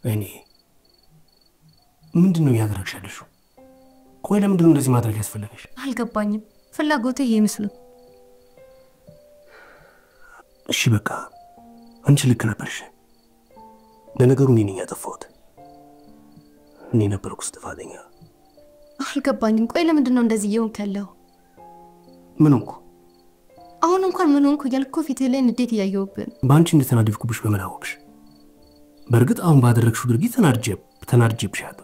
እኔ ምንድነው ያደረግሻለሽ? ቆይ ለምንድነው እንደዚህ ማድረግ ያስፈልገሽ? አልገባኝም። ፍላጎትህ ይመስሉ። እሺ በቃ አንቺ ልክ ነበርሽ። ለነገሩ እኔ ነኝ ያጠፋሁት። እኔ ነበርኩ ጥፋተኛ። አልገባኝም። ቆይ ለምንድነው እንደዚህ እየሆንክ ያለው? ምን ሆንኩ? አሁን እንኳን ምን ሆንኩ እያልኩ ፊትህ ላይ ንዴት እያየሁብህ። በአንቺ እንደተናደድኩብሽ በምን አወቅሽ? በእርግጥ አሁን ባደረግሽው ድርጊት ተናድጄብሻለሁ።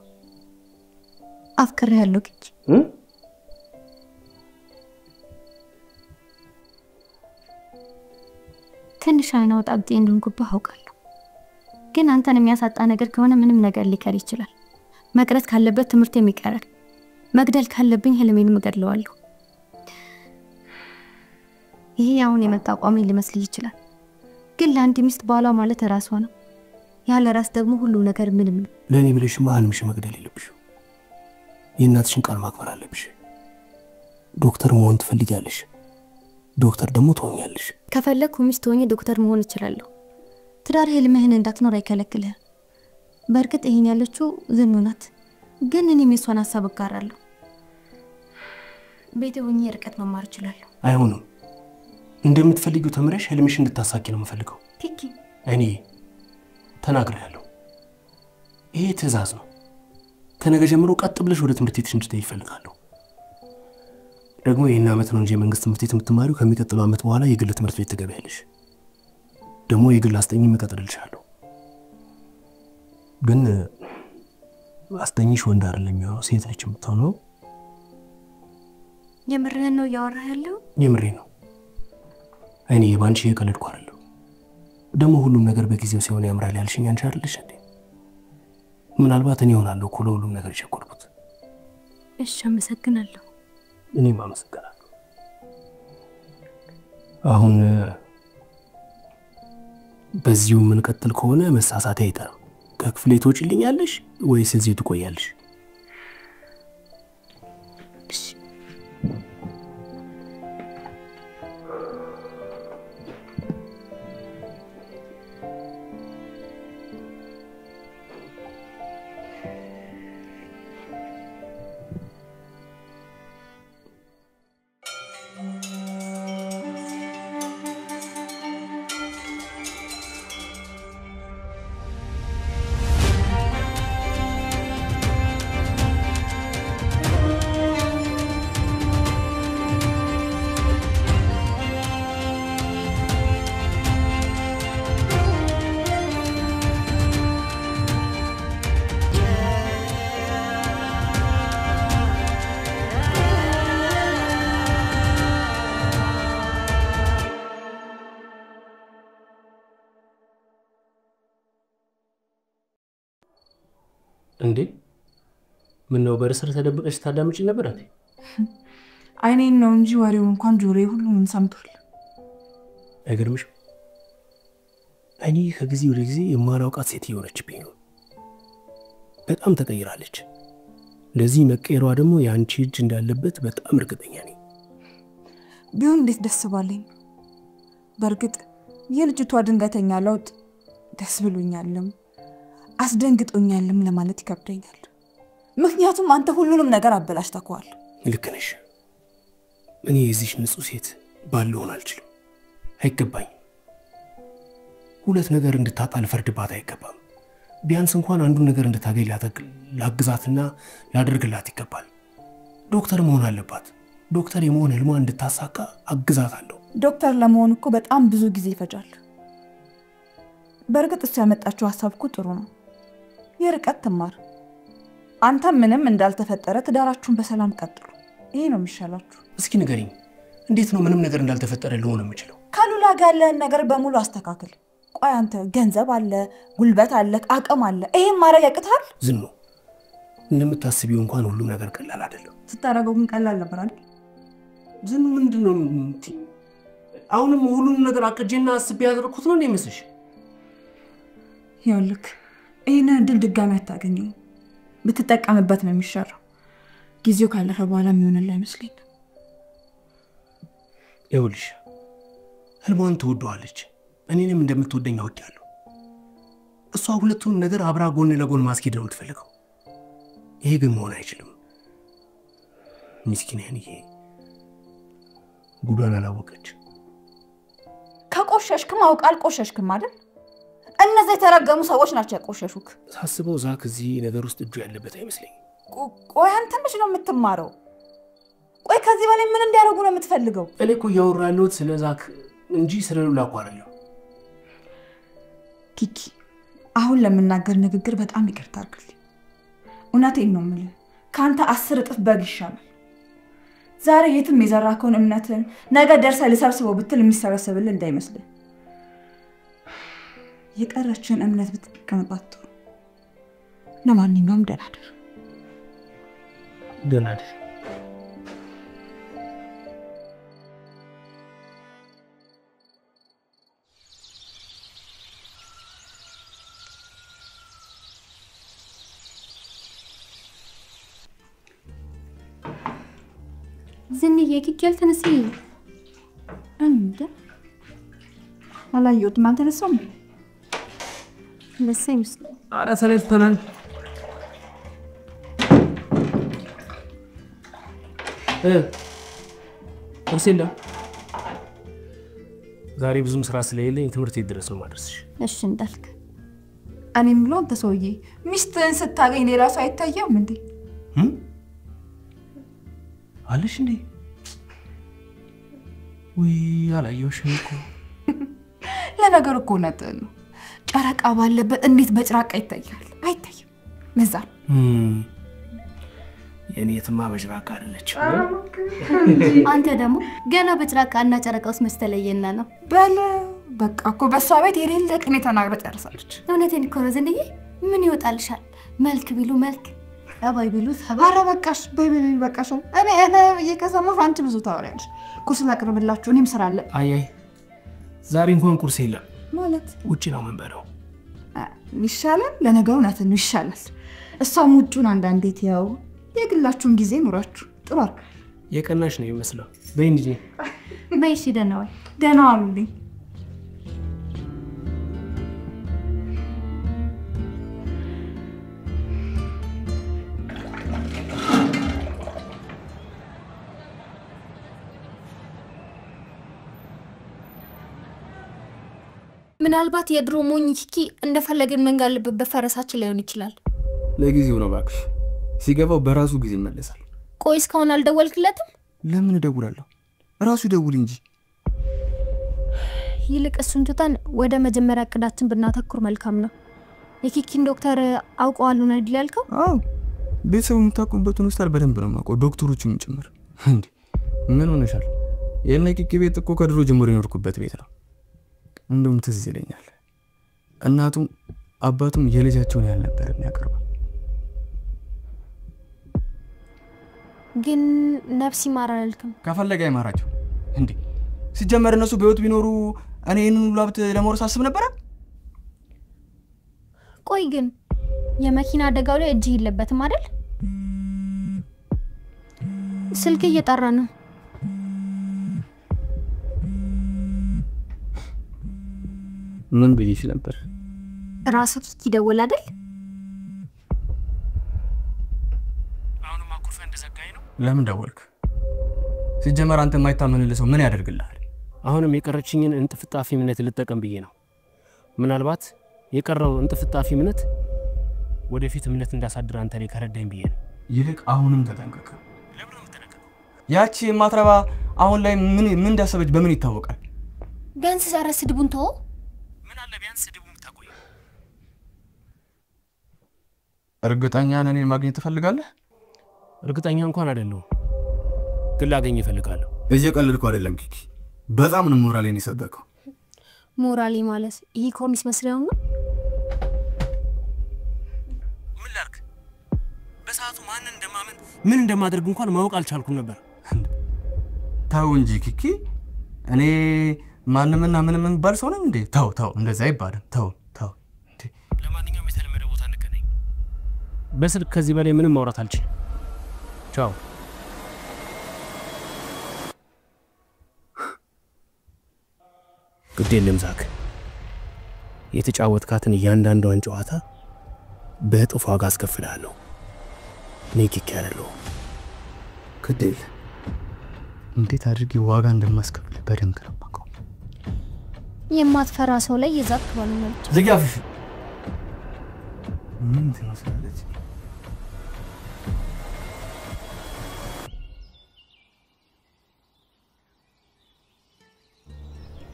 አፍቅሬሃለሁ ግጭ ትንሽ አይና ወጣ ብጤ እንደሆንኩብህ አውቃለሁ። ግን አንተን የሚያሳጣ ነገር ከሆነ ምንም ነገር ሊቀር ይችላል። መቅረት ካለበት ትምህርት የሚቀራል። መግደል ካለብኝ ህልሜን እገድለዋለሁ። ይሄ አሁን የመጣ አቋሜ ሊመስል ይችላል። ግን ለአንድ ሚስት ባሏ ማለት ራሷ ነው። ያለ ራስ ደግሞ ሁሉ ነገር ምንም ነው። ለኔ ብለሽ ማንምሽ መግደል የለብሽ። የእናትሽን ቃል ማክበር አለብሽ። ዶክተር መሆን ትፈልጊያለሽ፣ ዶክተር ደግሞ ትሆኛለሽ። ከፈለኩ ሚስት ሆኜ ዶክተር መሆን እችላለሁ። ትዳር ህልምህን እንዳትኖር አይከለክልህ። በእርግጥ ይሄን ያለችው ዝኑ ናት፣ ግን እኔም የሷን ሐሳብ እጋራለሁ። ቤቴ ሆኜ ርቀት መማር እችላለሁ። አይሆንም። እንደምትፈልጊው ተምረሽ ህልምሽ እንድታሳኪ ነው የምፈልገው። ፒኪ እኔ ተናግሬያለሁ። ይሄ ትዕዛዝ ነው። ከነገ ጀምሮ ቀጥ ብለሽ ወደ ትምህርት ቤትሽ እንድትሄጂ እፈልጋለሁ። ደግሞ ይሄን ዓመት ነው እንጂ የመንግስት ትምህርት ቤት የምትማሪው። ከሚቀጥለው ዓመት በኋላ የግል ትምህርት ቤት ትገቢያለሽ። ደግሞ የግል አስጠኝ እቀጥርልሻለሁ። ግን አስጠኝሽ ወንድ አይደለም የሚሆነው፣ ሴት ነች የምትሆነው። የምርህን ነው እያወራህ ያለው? የምሬን ነው። እኔ ባንቺ የቀለድኩ አይደለም። ደግሞ ሁሉም ነገር በጊዜው ሲሆን ያምራል ያልሽኝ አንቺ አይደለሽ እንዴ? ምናልባት እኔ ሆናለሁ እኮ ለሁሉም ነገር የቸኮልኩት። እሺ አመሰግናለሁ። እኔም አመሰግናለሁ። አሁን በዚሁ የምንቀጥል ከሆነ መሳሳት አይቀርም። ከክፍሌ ትወጪልኛለሽ ወይስ እዚህ ትቆያለሽ? እሺ እንዴ ምን ነው በርሰር ተደብቀሽ ታዳምጪ ነበር እንዴ? አይኔን ነው እንጂ ወሬው እንኳን ጆሮዬ ሁሉንም ሰምቷል። አይገርምሽ? እኔ ከጊዜ ወደ ጊዜ የማላውቃት ሴት እየሆነችብኝ ነው። በጣም ተቀይራለች። ለዚህ መቀየሯ ደግሞ ያንቺ እጅ እንዳለበት በጣም እርግጠኛ ነኝ። ቢሆን እንዴት ደስ ባለኝ። በእርግጥ የልጅቷ ድንገተኛ ለውጥ ደስ ብሎኛልም አስደንግጦኛልም ለማለት ይከብደኛል። ምክንያቱም አንተ ሁሉንም ነገር አበላሽተከዋል። ልክ ነሽ። እኔ የዚህች ንጹህ ሴት ባልሆን አልችልም። አይገባኝም። ሁለት ነገር እንድታጣ ልፈርድባት አይገባም። ቢያንስ እንኳን አንዱን ነገር እንድታገኝ ላግዛትና ላደርግላት ይገባል። ዶክተር መሆን አለባት። ዶክተር የመሆን ህልሟ እንድታሳካ አግዛታለሁ። ዶክተር ለመሆን እኮ በጣም ብዙ ጊዜ ይፈጃል። በርግጥ እሱ ያመጣችው ሐሳብ እኮ ጥሩ ነው። የርቀት ትማር፣ አንተ ምንም እንዳልተፈጠረ ትዳራችሁን በሰላም ቀጥሉ። ይሄ ነው የሚሻላችሁ። እስኪ ንገሪኝ፣ እንዴት ነው ምንም ነገር እንዳልተፈጠረ ልሆን የምችለው? ከሉላ ጋር ያለህን ነገር በሙሉ አስተካክል። ቆይ አንተ ገንዘብ አለ፣ ጉልበት አለ፣ አቅም አለ፣ ይሄን ማድረግ ያቅታል? ዝኑ፣ እንደምታስቢው እንኳን ሁሉ ነገር ቀላል አይደለም። ስታረገው ግን ቀላል ነበር አይደል? ዝኑ፣ ምንድነው አሁንም ሁሉንም ነገር አቅጄና አስቤ ያደረኩት ነው እንደምስሽ? ይኸውልህ ይሄን እድል ድጋሚ አታገኘው። ብትጠቀምበት ነው የሚሻለው። ጊዜው ካለፈ በኋላ የሚሆንልህ አይመስለኝም። ይኸውልሽ ህልሟን ትወደዋለች፣ እኔንም እንደምትወደኝ አውቃለሁ። እሷ ሁለቱን ነገር አብራ ጎን ለጎን ማስኬድ ነው የምትፈልገው። ይሄ ግን መሆን አይችልም። ምስኪን ያንዬ ጉዷን አላወቀች። ከቆሸሽክም አውቃ አልቆሸሽክም አይደል? እነዚህ የተረገሙ ሰዎች ናቸው ያቆሸሹክ። ሳስበው ዛክ እዚህ ነገር ውስጥ እጁ ያለበት አይመስለኝም። ቆይ አንተ መች ነው የምትማረው? ቆይ ከዚህ በላይ ምን እንዲያደርጉ ነው የምትፈልገው? እኔ እኮ እያወራሁ ያለሁት ስለ ዛክ እንጂ ስለ ሉላ እኮ አይደለም። ኪኪ አሁን ለምናገር ንግግር በጣም ይቅርታ አድርግልኝ። እውነቴን ነው የምልህ፣ ከአንተ 10 እጥፍ በግ ይሻላል። ዛሬ የትም የዘራከውን እምነትን ነገ ደርሰህ ልሰብስበው ብትል የሚሰበሰብልህ እንዳይመስልህ። የቀረችን እምነት ብትጠቀምባት ጥሩ። ለማንኛውም ደህና እደር። ደህና እደር። ዝንዬ ኪኪ አልተነሳኝ እንዴ? አላየሁትም። አልተነሳም? ለሰይ ምስል አረ ሰለተናል። እንሰላ ዛሬ ብዙም ስራ ስለሌለኝ ትምህርት ቤት ድረስ ነው ማድረስሽ። እሺ እንዳልክ። እኔም ብሎ አንተ ሰውዬ ሚስትህን ስታገኝ ሌላ ሰው አይታየም እንዴ? አለሽ እንዴ? ወይ አላየሁሽም እኮ። ለነገር እኮ እውነትህን ነው። ጨረቃ ባለበት እንዴት በጭራቃ ይታያል? አይታይም። ለዛ የኔትማ በጭራቃ አይደለች። አንተ ደግሞ ገና በጭራቃ እና ጨረቃ ውስጥ መስተለየና ነው። በቃ እኮ በሷ ቤት የሌለ ቅኔ ተናግራ ጨርሳለች። እውነቴን እኮ ነው ዝንዬ። ምን ይወጣልሻል? መልክ ቢሉ መልክ፣ አባይ ቢሉ አባይ። ኧረ በቃሽ በይ በቃሽ። እኔ እየከሰማሁ አንቺ ብዙ ታወሪያለሽ። ቁርስ ላቅርብላችሁ፣ እኔም ስራ አለ። አይ ዛሬ እንኳን ቁርስ የለም ማለት ውጪ ነው የምንበላው። ይሻላል። ለነገሩ እውነትን ነው ይሻላል። እሷም ውጪውን አንዳንዴ ትያው የግላችሁን ጊዜ ኑራችሁ ጥሩ አድርጋ። የቀናሽ ነው የሚመስለው። በይ እንጂ በይ። እሺ ደህና ዋይ። ደህና ዋሉልኝ። ምናልባት የድሮ ሞኝ ኪኪ እንደፈለገን መንጋልበት በፈረሳችን ላይሆን ይችላል። ለጊዜው ነው ባክሽ፣ ሲገባው በራሱ ጊዜ ይመለሳል። ቆይ እስካሁን አልደወልክለትም? ለምን እደውላለሁ? ራሱ ይደውል እንጂ። ይልቅ እሱን ትተን ወደ መጀመሪያ እቅዳችን ብናተኩር መልካም ነው። የኪኪን ዶክተር አውቀዋለሁ ነው አይደል ያልከው? አዎ፣ ቤተሰቡ የምታውቁበትን ሆስፒታል በደንብ ነው የማውቀው፣ ዶክተሮቹም ጭምር። እንዴ ምን ሆነሻል? የኔ ኪኪ ቤት እኮ ከድሮ ጀምሮ የኖርኩበት ቤት ነው። እንደውም ትዝ ይለኛል፣ እናቱም አባቱም የልጃቸውን ያህል ነበር የሚያቀርበው። ግን ነፍስ ይማር አላልክም? ከፈለገ ይማራቸው እንዴ። ሲጀመር እነሱ በህይወት ቢኖሩ እኔ ይህንን ሁሉ ሀብት ለመውረስ አስብ ነበር። ቆይ ግን የመኪና አደጋው ላይ እጅ የለበትም አይደል? ስልክ እየጠራ ነው። ምን ብዬሽ ነበር? ራሱ ይደውል አይደል? አሁንም አኩርፈ እንደዘጋኝ ነው። ለምን ደወልክ? ሲጀመር አንተ የማይታመንልህ ሰው ምን ያደርግልሃል? አሁንም የቀረችኝን እንጥፍጣፊ እምነት ልጠቀም ብዬ ነው። ምናልባት የቀረው እንጥፍጣፊ እምነት ወደፊት እምነት እንዳሳድር አንተ ላይ ከረዳኝ ብዬ ነው። ይልቅ አሁንም ተጠንቀቅ። ለምን ነው የምትጠነቀቀው? ያቺ ማትረባ አሁን ላይ ምን እንዳሰበች በምን ይታወቃል? ቢያንስ ዛሬ ስድቡን ተው። ምን አለ ቢያንስ ስድቡን ብታቆይ። እርግጠኛ ነኝ እኔን ማግኘት ትፈልጋለህ? እርግጠኛ እንኳን አይደለሁም፣ ግን ላገኝ እፈልጋለሁ። እየቀለድኩ አይደለም ኪኪ፣ በጣም ነው ሞራሌን የሰበከው። ሞራሌ ማለት ይሄ ኮሚስ መስሪያው ነው። ምን ላድርግ? በሰዓቱ ማንን እንደማመን ምን እንደማድረግ እንኳን ማወቅ አልቻልኩም ነበር። ተው እንጂ ኪኪ፣ እኔ ማንምና ምንም የምባል ሰው ነኝ እንዴ? ተው፣ እንደዛ አይባልም። ተው። ለማንኛውም የተለመደ ቦታ እንገናኝ። በስልክ ከዚህ በላይ ምንም ማውራት አልችልም። ቻው። ግድ የለም ዛክ፣ የተጫወትካትን እያንዳንዷን ጨዋታ በእጥፍ ዋጋ አስከፍልሃለሁ። እኔ ኪኪ አይደለሁም። ግድ የለም። እንዴት አድርጌ ዋጋ እንደማስከፍል በደንብ ነው የማውቀው። የማትፈራ ሰው ላይ የዛት ባልነች ዝጋፍሽ ምን ትመስላለች?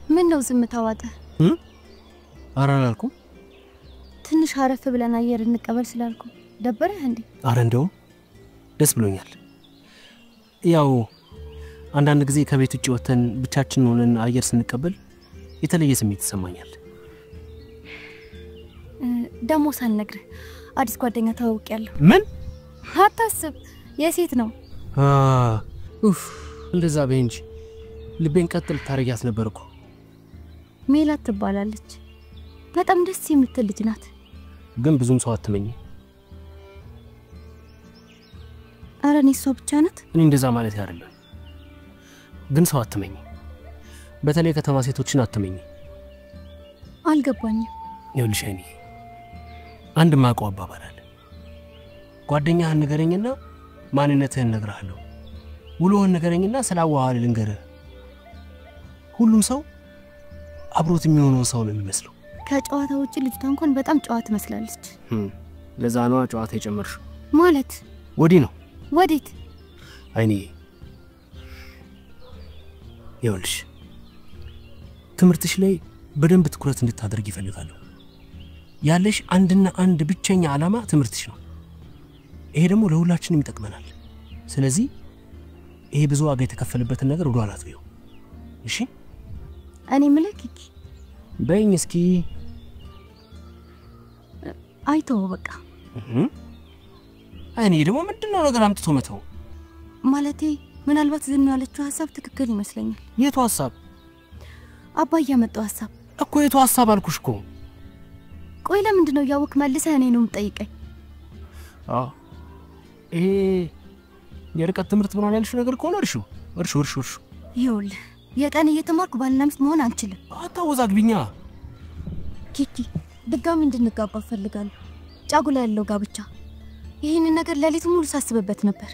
ምን ነው ዝም ተዋጠ? ኧረ አላልኩም። ትንሽ አረፍ ብለን አየር እንቀበል ስላልኩ ደበረህ እንዴ? ኧረ እንደውም ደስ ብሎኛል። ያው አንዳንድ ጊዜ ከቤት ውጭ ወተን ብቻችንን ሆነን አየር ስንቀበል የተለየ ስሜት ይሰማኛል። ደሞ ሳልነግርህ አዲስ ጓደኛ ተዋውቄያለሁ። ምን? አታስብ፣ የሴት ነው። ኡፍ እንደዛ በይ እንጂ ልቤን ቀጥል ታረጊያት ነበር እኮ። ሜላት ትባላለች። በጣም ደስ የምትል ልጅ ናት። ግን ብዙም ሰው አትመኝ። ኧረ እኔ እሷ ብቻ ናት። እኔ እንደዛ ማለት አይደለም፣ ግን ሰው አትመኝ። በተለይ ከተማ ሴቶችን አትመኝ። አልገባኝም። ይኸውልሽ እኔ አንድ ማውቀው አባባል አለ። ጓደኛህን ንገረኝና ማንነትህን እነግርሃለሁ፣ ውሎህን ንገረኝና ስላዋዋል ልንገርህ። ሁሉም ሰው አብሮት የሚሆነውን ሰው ነው የሚመስለው። ከጨዋታ ውጭ ልጅቷ እንኳን በጣም ጨዋ ትመስላለች። ለዛ ነው ጨዋታ የጨመርሽው ማለት። ወዲህ ነው። ወዴት? አይኔ ይኸውልሽ ትምህርትሽ ላይ በደንብ ትኩረት እንድታደርግ ይፈልጋለሁ። ያለሽ አንድና አንድ ብቸኛ ዓላማ ትምህርትሽ ነው። ይሄ ደግሞ ለሁላችንም ይጠቅመናል። ስለዚህ ይሄ ብዙ ዋጋ የተከፈለበትን ነገር ወደ ኋላ ተይው። እሺ? እኔ ምልክ ኪኪ በይኝ እስኪ። አይተው በቃ። አይኔ ደግሞ ምንድነው ነገር አምጥቶ መተው? ማለቴ ምናልባት ዝም ያለችው ሐሳብ ትክክል ይመስለኛል። የቱ ሐሳብ? አባዬ ያመጣው ሐሳብ እኮ። የቱ ሐሳብ አልኩሽ እኮ። ቆይ ለምንድን ነው ያወቅ መልሰህ እኔ ነው የምጠይቀኝ? ይሄ የርቀት ትምህርት ብሏል ያልሽው ነገር ከሆነ እርሹ። ይኸውልህ የቀን እየተማርኩ ባልና ሚስት መሆን አንችልም። አታወዛግቢኛ ኪኪ። ድጋሚ እንድንጋባ እፈልጋለሁ። ጫጉላ ያለው ጋብቻ። ይህንን ነገር ሌሊቱን ሙሉ ሳስብበት ነበር።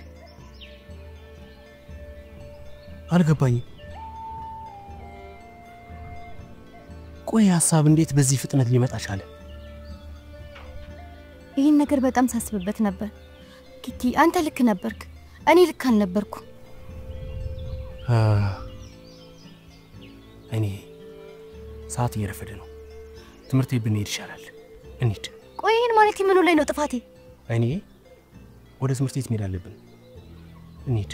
አልገባኝም። ቆይ ሐሳብ እንዴት በዚህ ፍጥነት ሊመጣ ቻለ? ይህን ነገር በጣም ሳስብበት ነበር። ኪኪ አንተ ልክ ነበርክ፣ እኔ ልክ አልነበርኩ። እኔ ሰዓት እየረፈደ ነው። ትምህርት ቤት ብንሄድ ይሻላል። እንሂድ። ቆይ ይህን ማለት ምኑ ላይ ነው ጥፋቴ? እኔ ወደ ትምህርት ቤት መሄድ አለብን። እንሂድ።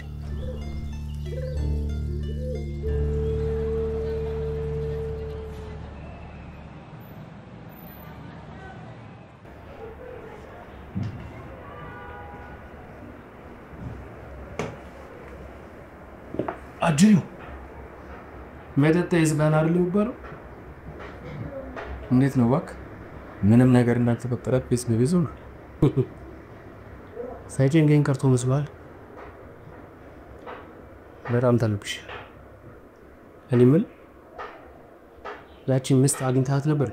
አጅዩ መጠጣ ይዝጋና አይደል የሚባለው? እንዴት ነው እባክህ? ምንም ነገር እንዳልተፈጠረ ፔስ በቤዙ ነው። ሳይጨንቀኝ ቀርቶ መስሏል። በጣም ተልብሽ። እኔ ምን ያቺን ምስት አግኝታት ነበር?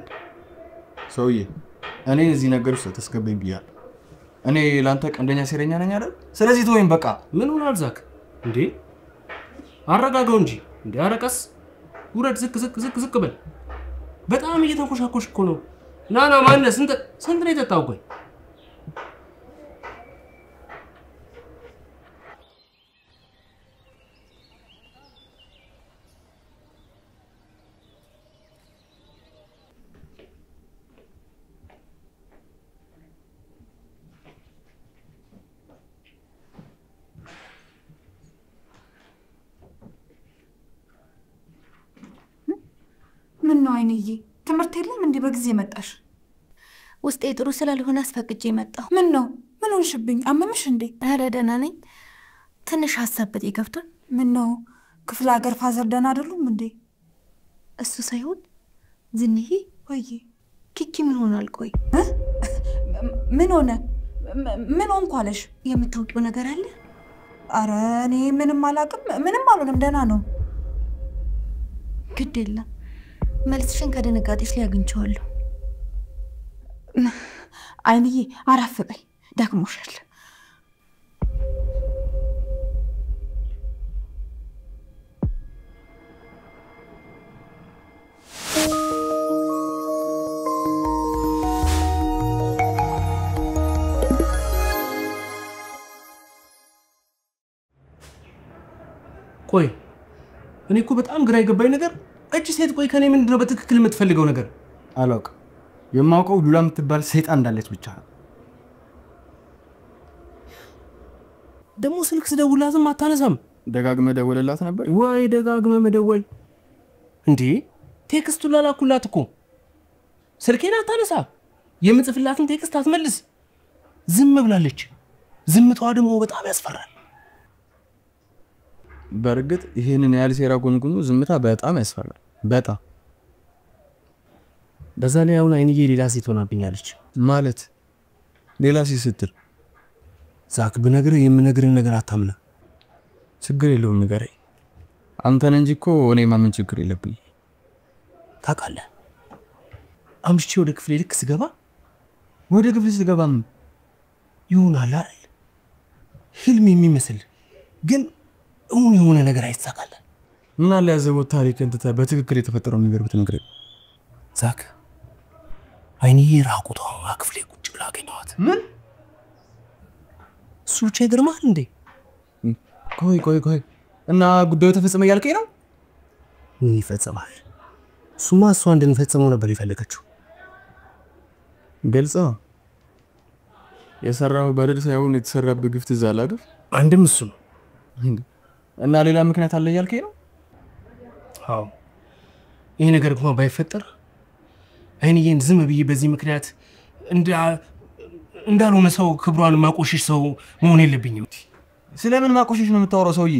ሰውዬ እኔ እዚህ ነገር ውስጥ ተስገበኝ ብያለሁ። እኔ ላንተ ቀንደኛ ሴረኛ ነኝ አይደል? ስለዚህ ተወኝ በቃ። ምን ሆናል ዛክ? እንዴ አረጋጋው እንጂ። እንዴ አረቀስ ውረድ። ዝቅ በል። በጣም እየተንኮሻኮሽ እኮ ነው። ናና ማነህ? ስንት ነው የጠጣው? ቆይ ነው አይንዬ? ትምህርት የለም እንዴ በጊዜ መጣሽ? ውስጤ ጥሩ ስላልሆነ አስፈቅጄ መጣሁ። ምን ነው? ምን ሆንሽብኝ? አመመሽ እንዴ? ኧረ ደህና ነኝ። ትንሽ ሀሳብ ይከፍቷል። ምን ነው? ክፍለ ሀገር ፋዘር ደህና አይደሉም እንዴ? እሱ ሳይሆን ዝንዬ። ወይ ኪኪ ምን ሆኗል? ቆይ ምን ሆነ? ምን ሆንኩ አለሽ? የምታውቂው ነገር አለ? አረ እኔ ምንም አላውቅም። ምንም አልሆነም፣ ደህና ነው። ግድ የለም መልስሽን ከድንጋጤሽ ላይ አግኝቼዋለሁ። አይንዬ አረፍ በይ፣ ደክሞሻል። ቆይ እኔ እኮ በጣም ግራ የገባኝ ነገር እቺ ሴት ቆይ ከኔ ምንድነው በትክክል የምትፈልገው ነገር? አላውቅም። የማውቀው ሉላ የምትባል ሰይጣን እንዳለች ብቻ ነው። ደግሞ ስልክ ስደውላትም አታነሳም። ደጋግመ ደወለላት ነበር ወይ? ደጋግመ መደወል እንዴ? ቴክስቱ ላላኩላት እኮ ስልኬን አታነሳ፣ የምጽፍላትን ቴክስት አትመልስ፣ ዝም ብላለች። ዝምታዋ ደግሞ በጣም ያስፈራል። በርግጥ ይሄንን ያህል ሴራ ጎንጉኑ ዝምታ በጣም ያስፈራል። በጣም በዛ ላይ አሁን አይንዬ ሌላ ሴት ሆናብኛለች። ማለት ሌላ ሴት ስትል? ዛክ ብነግርህ የምነግርህ ነገር አታምና። ችግር የለውም ንገረኝ። አንተን እንጂ እኮ እኔ ማመን ችግር የለብኝ። ታውቃለህ አምሽቼ ወደ ክፍሌ ልክ ስገባ ወደ ክፍል ስገባም ይሆናል አይደል ህልም የሚመስል ግን እውን የሆነ ነገር አይሳካል። ምን አለ ያዘቦት ታሪክ እንተ በትክክል የተፈጠረው ነገር ብትነግረኝ። ዛክ አይንዬ ራቁቷ ክፍሌ ቁጭ ብላ አገኘኋት። ምን? እሱ ብቻ ይገርማል እንዴ? ቆይ እና ጉዳዩ ተፈጸመ ያልከኝ ነው? ምን ይፈጸማል? እሱማ እሷ እንድንፈጸመው ነበር የፈለገችው። ግልጽ ነው። የሰራው በደል ሳይሆን የተሰራበት ግፍ ትዝ አለ አይደል? አንድም እሱ ነው። እና ሌላ ምክንያት አለ ያልከኝ ነው? አዎ ይሄ ነገር እንኳን ባይፈጠር አይንዬን ዝም ብዬ በዚህ ምክንያት እንዳልሆነ ሰው ክብሯን ማቆሽሽ ሰው መሆን የለብኝም። ስለምን ማቆሽሽ ነው የምታወራው? ሰውዬ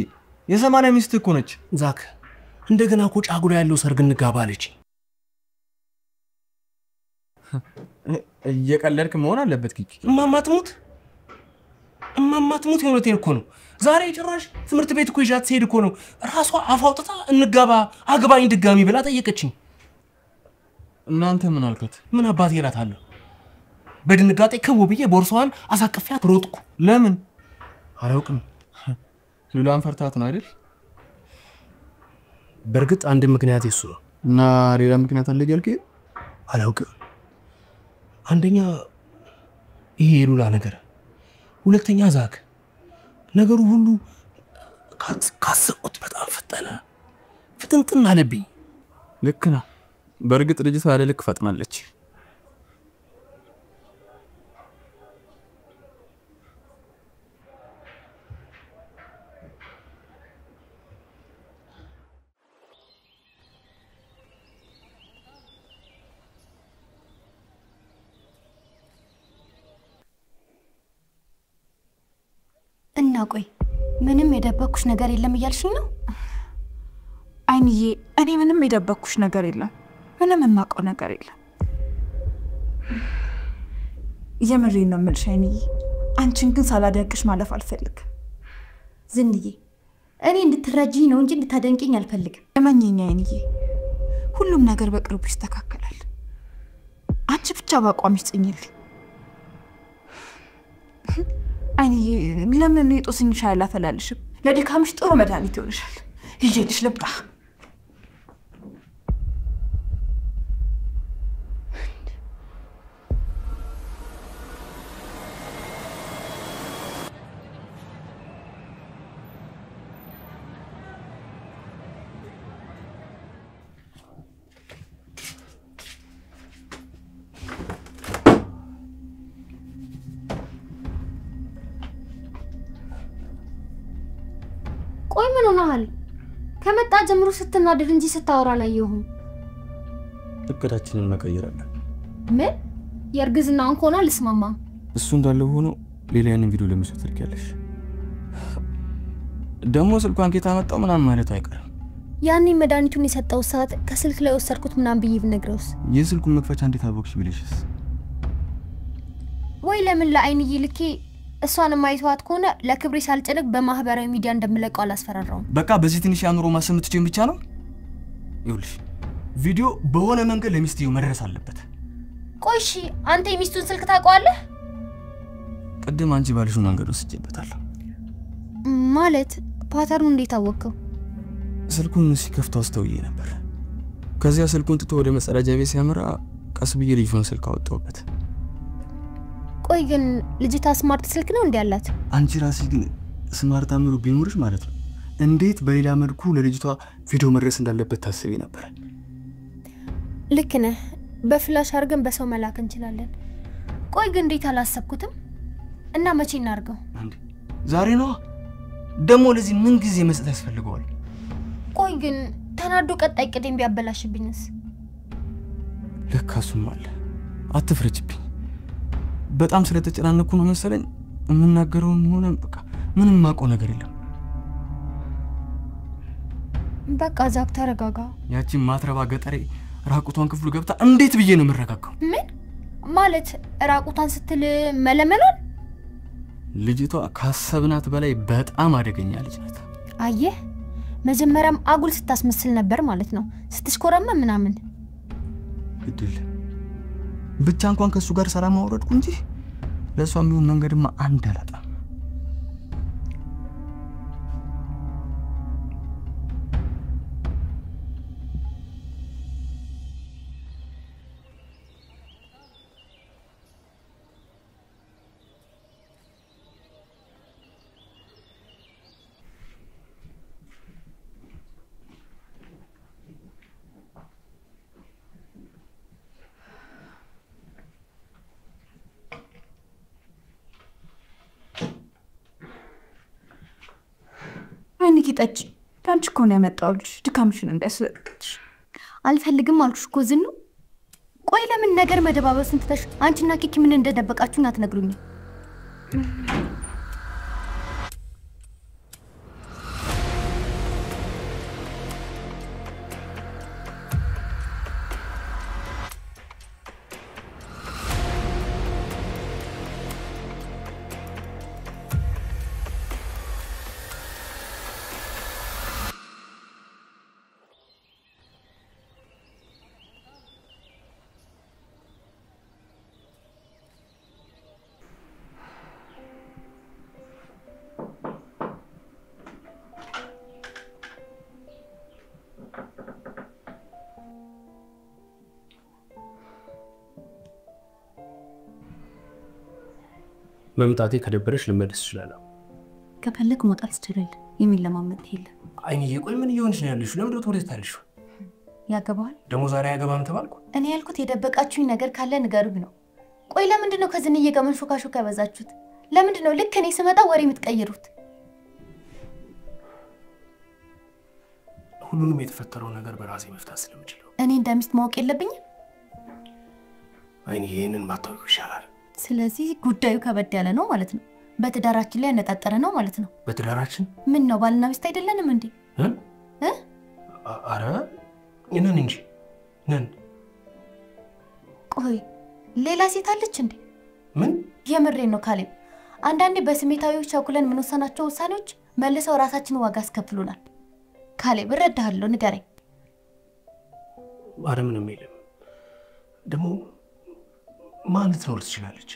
የሰማንያ ሚስት እኮ ነች። ዛክ እንደገና እኮ ጫጉላ ያለው ሰርግ እንጋባ አለች። እየቀለድክ መሆን አለበት ኪኪ። እማማ ትሙት የሆነቴን እኮ ነው። ዛሬ ጭራሽ ትምህርት ቤት እኮ ይዣት ስሄድ እኮ ነው ራሷ አፍ አውጥታ እንጋባ አግባኝ ድጋሚ ብላ ጠየቀችኝ። እናንተ ምን አልከት? ምን አባቴ እላታለሁ። በድንጋጤ ከው ብዬ ቦርሳዋን አሳቅፊያት ሮጥኩ። ለምን? አላውቅም። ሉላን ፈርታት ነው አይደል? በርግጥ አንድ ምክንያት እሱ ነው። እና ሌላ ምክንያት አለ ያልከኝ? አላውቅም። አንደኛ ይሄ ሉላ ነገር፣ ሁለተኛ ዛክ ነገሩ ሁሉ ካሰብኩት በጣም ፈጠነ፣ ፍጥንጥን አለብኝ። ልክ ነው። በርግጥ ልጅቷ ያለ ልክ ፈጥናለች። እና ቆይ ምንም የደበኩሽ ነገር የለም እያልሽኝ ነው? አይንዬ እኔ ምንም የደበኩሽ ነገር የለም። ምንም የማውቀው ነገር የለም። የምሬን ነው የምልሽ አይንዬ። አንቺን ግን ሳላደንቅሽ ማለፍ አልፈልግም። ዝንዬ እኔ እንድትረጂኝ ነው እንጂ እንድታደንቂኝ አልፈልግም። እመኚኝ አይንዬ፣ ሁሉም ነገር በቅርቡ ይስተካከላል። አንቺ ብቻ በአቋምሽ ጽኚልኝ። አይንዬ ለምን የጦስኝ ሻይ አላፈላልሽም? ለድካምሽ ጥሩ መድኃኒት ይሆንሻል። ይዤልሽ ልምጣ። ቆይ ምን ሆነሃል? ከመጣ ጀምሮ ስትናደድ እንጂ ስታወራ አላየሁም። እቅዳችንን መቀየራለን። ምን የርግዝናውን ሆነ ልስማማ እሱ እንዳለ ሆኖ ሌላ ያንን ቪዲዮ ለመስጠት ትልኪያለሽ። ደሞ ስልኳን ከታ መጣው ምናምን ማለት አይቀርም። ያኔ መድኃኒቱን የሰጠው ሰዓት ከስልክ ላይ ወሰርኩት ምናምን ብዬ ብነግረውስ? የስልኩን መክፈቻ እንዴት አወቅሽ ቢልሽስ? ወይ ለምን ለአይንዬ ልኬ እሷን ማይቷት ከሆነ ለክብሬ ሳልጨነቅ በማህበራዊ ሚዲያ እንደምለቀው አላስፈራራው። በቃ በዚህ ትንሽ ያኑሮ ማሰም ትችይ ብቻ ነው። ይኸውልሽ ቪዲዮ በሆነ መንገድ ለሚስትየው መድረስ አለበት። ቆይ እሺ አንተ የሚስቱን ስልክ ታውቀዋለህ? ቀደም አንቺ ባልሽው መንገድ ወስጄበታለሁ። ማለት ፓተርኑ እንዴት አወቀው? ስልኩን ሲከፍተው አስተውዬ ነበር። ከዚያ ስልኩን ትቶ ወደ መጸዳጃ ቤት ሲያመራ ቀስ ብዬ ልጅቷን ስልክ አወጣሁበት። ቆይ ግን ልጅቷ ስማርት ስልክ ነው እንዴ ያላት? አንቺ ራስሽ ግን ስማርት አምሩ ቢኖርሽ ማለት ነው እንዴት በሌላ መልኩ ለልጅቷ ቪዲዮ መድረስ እንዳለበት ታስቢ ነበር? ልክ ነህ። በፍላሽ አድርገን በሰው መላክ እንችላለን። ቆይ ግን እንዴት አላሰብኩትም? እና መቼ እናርገው? ዛሬ ነው ደሞ ለዚህ ምን ጊዜ መስጠት ያስፈልገዋል? ቆይ ግን ተናዶ ቀጣይ ቅዴም ቢያበላሽብኝስ? ለካሱም አለ። አትፍረጅብኝ። በጣም ስለተጨናነኩ ነው መሰለኝ የምናገረውም ሆነ በቃ ምንም ማውቀው ነገር የለም። በቃ ዛብ ተረጋጋ። ያቺ ማትረባ ገጠሬ ራቁቷን ክፍሉ ገብታ እንዴት ብዬ ነው የምረጋጋው? ምን ማለት ራቁቷን ስትል መለመሏል? ልጅቷ ካሰብናት በላይ በጣም አደገኛ ልጅ ናት። አየህ መጀመሪያም አጉል ስታስመስል ነበር ማለት ነው፣ ስትሽኮረመ ምናምን። ግድል ብቻ እንኳን ከሱ ጋር ሰላም አወረድኩ እንጂ ለሷም ይሁን መንገድማ አንድ አላጣም። አይንኪ ጠጪ። ታንቺ እኮ ነው ያመጣሁልሽ ድካምሽን እንዳይስለጥሽ። አልፈልግም አልኩሽ እኮ ዝኑ። ቆይ ለምን ነገር መደባበስን ትተሽ አንቺና ኪኪ ምን እንደደበቃችሁን አትነግሩኝ? መምጣቴ ከደበረሽ ልመለስ እችላለሁ። ከፈለክ መውጣት ትችላለህ። የሚለማመጥ የለም። አይንዬ ቆይ ምን እየሆንሽ ነው ያለሽው? ለምን ወደ ታልሽ? ያገባል ደሞ ዛሬ ያገባም ተባልኩ። እኔ ያልኩት የደበቃችሁኝ ነገር ካለ ንገሩኝ ነው። ቆይ ለምንድን ነው ከዝንዬ ጋር መንሾካሾካ ያበዛችሁት? ለምንድን ነው ልክ እኔ ስመጣ ወሬ የምትቀይሩት? ሁሉንም የተፈጠረው ነገር በራሴ መፍታት ስለምችለው እኔ እንደሚስት ማወቅ የለብኝም? አይንዬ ይሄንን ማታውቂው ይሻላል። ስለዚህ ጉዳዩ ከበድ ያለ ነው ማለት ነው። በትዳራችን ላይ ያነጣጠረ ነው ማለት ነው። በትዳራችን ምን ነው ባልና ሚስት አይደለንም እንዴ? አረ ነን እንጂ ነን። ቆይ ሌላ ሴት አለች እንዴ? ምን? የምሬን ነው ካሌብ። አንዳንዴ በስሜታዊዎች ቸኩለን ምን ወሰናቸው ውሳኔዎች መልሰው ራሳችንን ዋጋ አስከፍሉናል። ካሌብ እረዳሃለሁ፣ ንገረኝ። አረ ምንም የለም። ደግሞ ማን ልትኖር ትችላለች?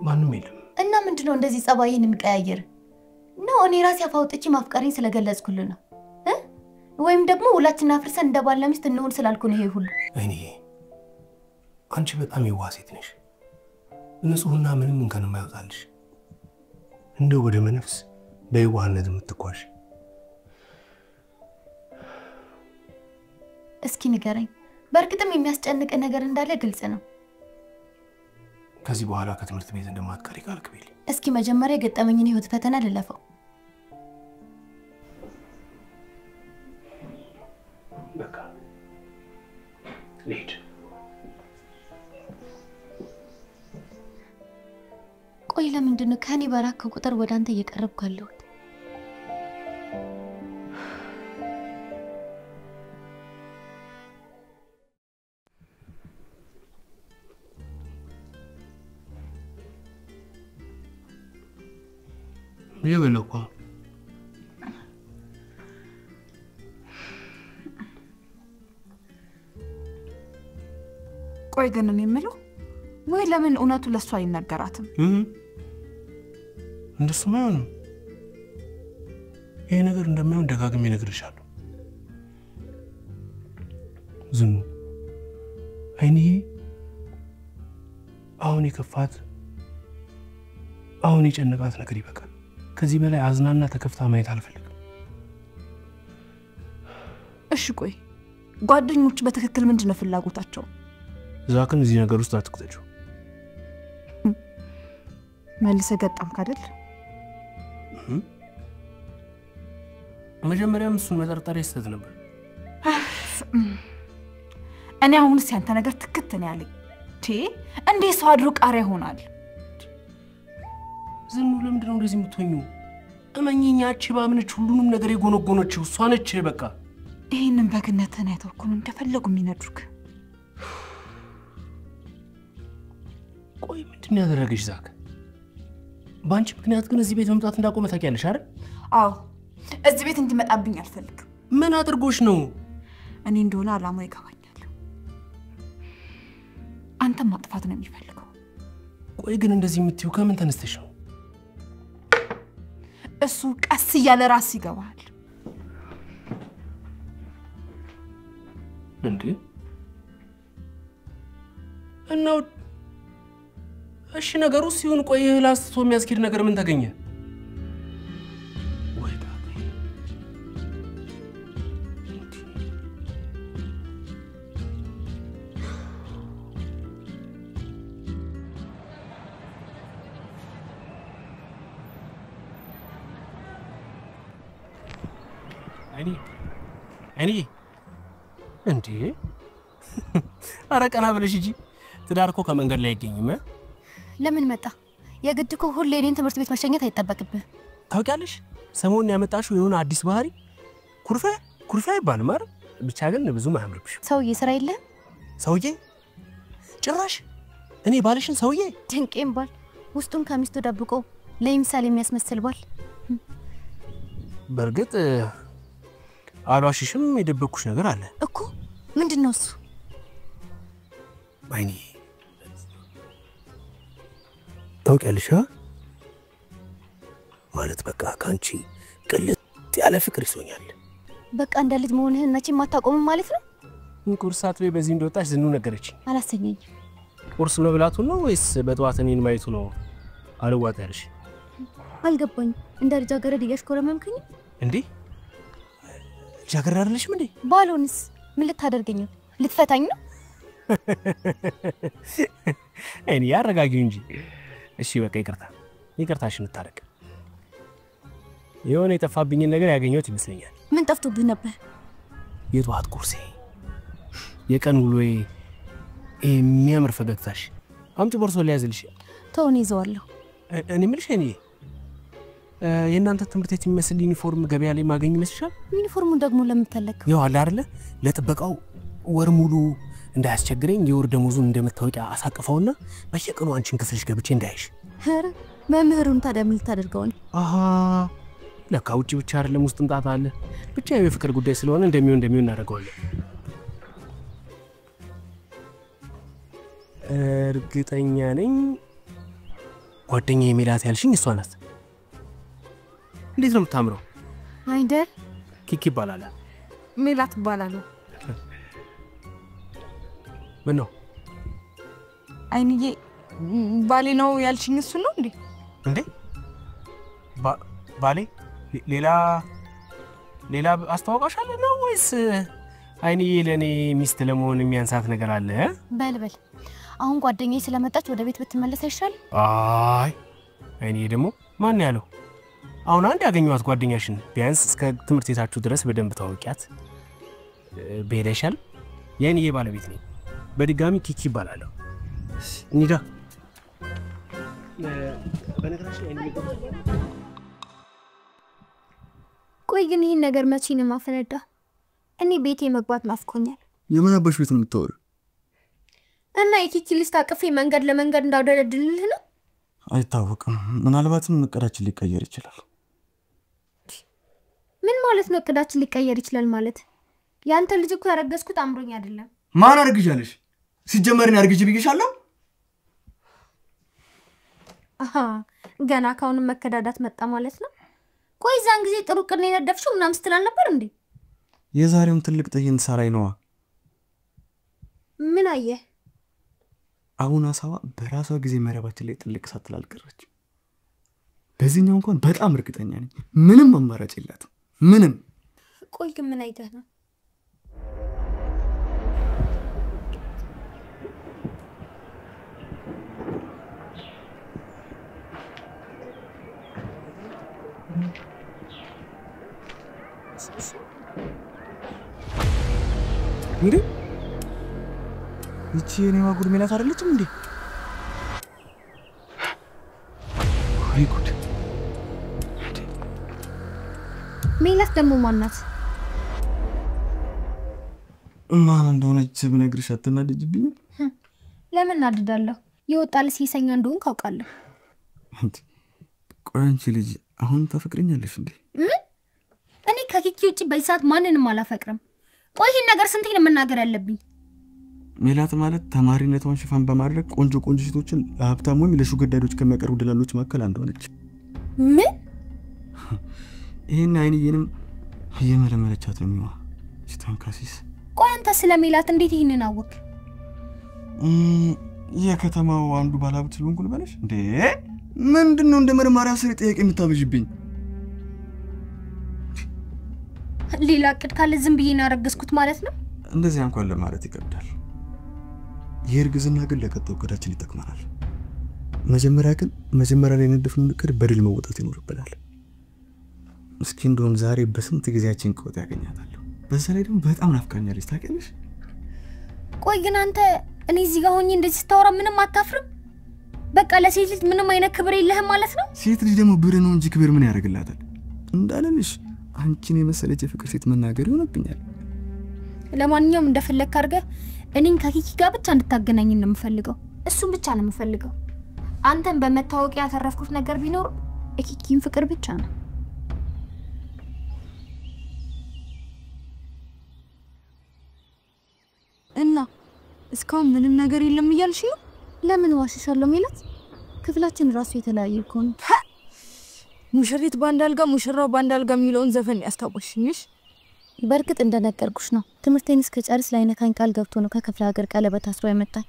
ማንም የለም። እና ምንድነው እንደዚህ ጸባይን የሚቀያየር ነው? እኔ ራሴ አፋውጥቼ ማፍቀሬን ስለገለጽኩልህ ነው ወይም ደግሞ ሁላችንን አፍርሰን እንደ ባልና ሚስት እንሆን ስላልኩ ነው ይሄ ሁሉ? እኔ አንቺ በጣም የዋህ ሴት ነሽ። ንጹህና ምንም እንከን የማይወጣልሽ እንደው ወደ መነፍስ በየዋህነት የምትጓዥ። እስኪ ንገረኝ፣ በእርግጥም የሚያስጨንቅ ነገር እንዳለ ግልጽ ነው። ከዚህ በኋላ ከትምህርት ቤት እንደማትቀሪ ቃል ግቢልኝ። እስኪ መጀመሪያ የገጠመኝን ህይወት ፈተና ልለፈው። በቃ ቆይ ለምንድን ነው ከኔ በራከ ቁጥር ወደ አንተ እየቀረብኩ ያለሁት? ይበለኳ ቆይ ግን እኔ የምለው ወይ ለምን እውነቱ ለሷ አይነገራትም? እንደሱማ አይሆንም። ይሄ ነገር እንደማይሆን ደጋግሜ እነግርሻለሁ። ዝኑ አይኔ አሁን የከፋት አሁን የጨነቃት ነገር ይበቃል። ከዚህ በላይ አዝናና ተከፍታ ማየት አልፈልግም። እሺ ቆይ ጓደኞች በትክክል ምንድነው ፍላጎታቸው? ዛክን እዚህ ነገር ውስጥ አትክተችው። መልሰ ገጣምክ አይደል? መጀመሪያም እሱን መጠርጠር ይስተት ነበር። እኔ አሁንስ ያንተ ነገር ትክክት ነው ያለኝ። እንዴት ሰው አድሮ ቃሪያ ይሆናል? ዝኑ ለምንድነው እንደዚህ የምትሆኚው? እመኚኝ ያቺ ባምነች ሁሉንም ነገር የጎነጎነችው እሷ ነች። በቃ ይሄንን በግነትን አይተውኩ ነው እንደፈለጉ የሚነዱክ። ቆይ ምንድነው ያደረገሽ ዛክ? ባንቺ ምክንያት ግን እዚህ ቤት መምጣት እንዳቆመ ታውቂያለሽ አይደል? አዎ እዚህ ቤት እንዲመጣብኝ አልፈልግም። ምን አድርጎሽ ነው? እኔ እንደሆነ አላማው ይገባኛል። አንተ ማጥፋት ነው የሚፈልገው። ቆይ ግን እንደዚህ የምትይው ከምን ተነስተሽ ነው? እሱ ቀስ እያለ ራስ ይገባል። እንዴ እናው እሺ ነገሩ ሲሆን ቆይ ላስቶ የሚያስኪድ ነገር ምን ተገኘ? ወይ ታዲያ እኔ እንዴ አረቀና ብለሽ እጂ ትዳርኮ ከመንገድ ላይ አይገኝም። ለምን መጣ? የግድ እኮ ሁሌ እኔን ትምህርት ቤት መሸኘት አይጠበቅብህ። ታውቂያለሽ ሰሞኑን ያመጣሽው የሆነ አዲስ ባህሪ ኩርፊያ ይባላል አይደል? ብቻ ግን ብዙም አያምርብሽም። ሰውዬ ስራ የለ ሰውዬ ጭራሽ እኔ ባልሽን ሰውዬ ድንቄም ባል ውስጡን ከሚስቱ ደብቆ ለምሳሌ የሚያስመስል ባል። በርግጥ አሏሽሽም የደበኩሽ ነገር አለ እኮ። ምንድነው እሱ? አይኔ ታውቂያለሽ ማለት በቃ ካንቺ ቅልጥ ያለ ፍቅር ይሶኛል። በቃ እንደ ልጅ መሆንህን መቼም አታቆምም ማለት ነው? ቁርሳት ላይ በዚህ እንደወጣሽ ዝኑ ነገረችኝ። አላሰኘኝ። ቁርስ መብላቱ ነው ወይስ በጠዋት እኔን ማየቱ ነው? አልዋጥ ያለሽ አልገባኝ። እንደ ልጃገረድ እያሽኮረመምከኝ እንዴ? ልጃገረድ አይደለሽም እንዴ? ባሎንስ ምን ልታደርገኝ ነው? ልትፈታኝ ነው? እኔ ያረጋጊው እንጂ። እሺ በቃ ይቅርታሽን እንታረቅ። የሆነ የጠፋብኝን ነገር ያገኘሁት ይመስለኛል። ምን ጠፍቶብህ ነበር? የጠዋት ቁርሴ፣ የቀን ውሎዬ፣ የሚያምር ፈገግታሽ። አምጪ ቦርሶ ሊያዝልሽ። ተውን ይዘዋለሁ። እኔ ምልሽ እኔ የእናንተ ትምህርት ቤት የሚመስል ዩኒፎርም ገበያ ላይ ማገኝ ይመስልሻል? ዩኒፎርሙን ደግሞ ለምን ፈለግከው? ያው አለ አይደለ ለጥበቃው ወር ሙሉ እንዳያስቸግረኝ የወር ደሞዙን እንደመታወቂያ አሳቅፈውና በየቀኑ አንቺን ክፍልሽ ገብቼ እንዳይሽ። ኧረ መምህሩን ታዲያ ምን ልታደርገው ነው? አሃ ለካ ውጪ ብቻ አይደለም ውስጥም ጣጣ አለ። ብቻ የፍቅር ጉዳይ ስለሆነ እንደሚሆን እናደርገዋለን። እርግጠኛ ነኝ ጓደኛዬ ሜላት ያልሽኝ እሷ ናት። እንዴት ነው የምታምረው? አይደል? ኪኪ ይባላል። ሜላት ይባላል። ምን ነው አይንዬ ባሌ ነው ያልሽኝ እሱ ነው እንዴ? እንዴ ባሌ ሌላ አስተዋውቃሻለሁ ነው ወይስ አይንዬ ለኔ ሚስት ለመሆን የሚያንሳት ነገር አለ? በልበል አሁን ጓደኛዬ ስለመጣች ወደ ቤት ብትመለስ አይሻል? አይ አይንዬ ደግሞ ማን ያለው? አሁን አንድ ያገኘዋት ጓደኛሽን ቢያንስ እስከ ትምህርት ቤታችሁ ድረስ በደንብ ታወቂያት በሄደሻል። የኔ ባለቤት ነኝ። በድጋሚ ኪኪ ይባላል። እንሂዳ በነገራችን ላይ ቆይ ግን ይህን ነገር መቼ ነው የማፈነዳው? እኔ ቤቴ መግባት ናፍቆኛል። የምን አባሽ ቤት ነው የምታወሪው? እና የኪኪ ሊስት አቅፌ መንገድ ለመንገድ እንዳውደረድልህ ነው? አይታወቅም። ምናልባትም እቅዳችን ሊቀየር ይችላል። ምን ማለት ነው እቅዳችን ሊቀየር ይችላል ማለት? ያንተ ልጅ እኮ ያረገዝኩት አምሮኝ አይደለም። ማን አርግጃለሽ? ሲጀመርን ያርግጅ ብዬሻለሁ? አሃ ገና ካሁን መከዳዳት መጣ ማለት ነው። ቆይ ዛን ጊዜ ጥሩ ቅር ነው የነደፍሽው ምናምን ስትል ነበር እንዴ? የዛሬውን ትልቅ ትዕይንት ሳላይ ነዋ። ምን አየህ? አሁን አሳዋ በራሷ ጊዜ መረባችን ላይ ጥልቅ ሳትል አልቀረች። በዚህኛው እንኳን በጣም እርግጠኛ ነኝ ምንም አማራጭ የላትም። ምንም። ቆይ ግን ምን አይተህ ነው? እንዴ እቺ የኔዋ ጉድ ሜላት አይደለችም እንዴ? ወይ ጉድ! ሜላት ደግሞ ማናት? ማን እንደሆነች ብነግርሽ አትናደጅብኝ? ለምን እናድዳለሁ? የወጣል ሲሰኛ እንደሆን ካውቃለሁ። ቆይ አንቺ ልጅ አሁን ታፈቅረኛለሽ እንዴ? እኔ ከኪኪ ውጪ በይሳት ማንንም አላፈቅርም። ቆይ ይሄን ነገር ስንቴ ነው መናገር ያለብኝ? ሜላት ማለት ተማሪነቷን ሽፋን በማድረግ ቆንጆ ቆንጆ ሴቶችን ለሀብታም ወይም ለሹገር ዳዶች ከሚያቀርቡ ደላሎች መካከል አንዷ ነች። ምን? ይሄን አይንዬንም እየመለመለቻት ነው የሚዋ ሽታንካሲስ። ቆይ አንተ ስለ ሜላት እንዴት ይሄንን አወቅ? የከተማው አንዱ ባለሀብት ስለሆንኩ ልበለሽ እንዴ? ምንድነው እንደ መርማሪያ ስር ጥያቄ የምታበዥብኝ? ሌላ እቅድ ካለ ዝም ብዬ ነው ያረገዝኩት ማለት ነው? እንደዚህ እንኳን ለማለት ይከብዳል። የእርግዝና ግን ለቀጣዩ እቅዳችን ይጠቅመናል። መጀመሪያ ላይ የነደፍነውን እቅድ በድል መወጣት ይኖርብናል። እስኪ እንደውም ዛሬ በስንት ጊዜያችን ቆጥ ያገኛታለሁ። በዛ ላይ ደግሞ በጣም ናፍቃኛለች ታውቂያለሽ። ቆይ ግን አንተ እኔ እዚህ ጋር ሆኜ እንደዚህ ስታወራ ምንም አታፍርም? በቃ ለሴት ልጅ ምንም አይነት ክብር የለህም ማለት ነው? ሴት ልጅ ደግሞ ብር ነው እንጂ ክብር ምን ያደርግላታል? እንዳለልሽ አንቺን የመሰለች የፍቅር ሴት መናገር ይሆንብኛል። ለማንኛውም እንደፈለክ አድርገህ እኔን ከኪኪ ጋር ብቻ እንድታገናኝ ነው የምፈልገው። እሱን ብቻ ነው የምፈልገው። አንተን በመታወቂያ ያተረፍኩት ነገር ቢኖር የኪኪን ፍቅር ብቻ ነው። እና እስካሁን ምንም ነገር የለም እያልሽ ነው? ለምን ዋሽሻለሁ ሜላት? ክፍላችን ራሱ የተለያየ እኮ ነው። ሙሽሪት ባንዳልጋ ሙሽራው ባንዳልጋ የሚለውን ዘፈን ያስታውሽኝሽ? በርግጥ እንደነገርኩሽ ነው። ትምህርቴን እስከ ጨርስ ላይነካኝ ቃል ገብቶ ነው ከክፍለ ሀገር ቀለበት አስሮ ያመጣኝ።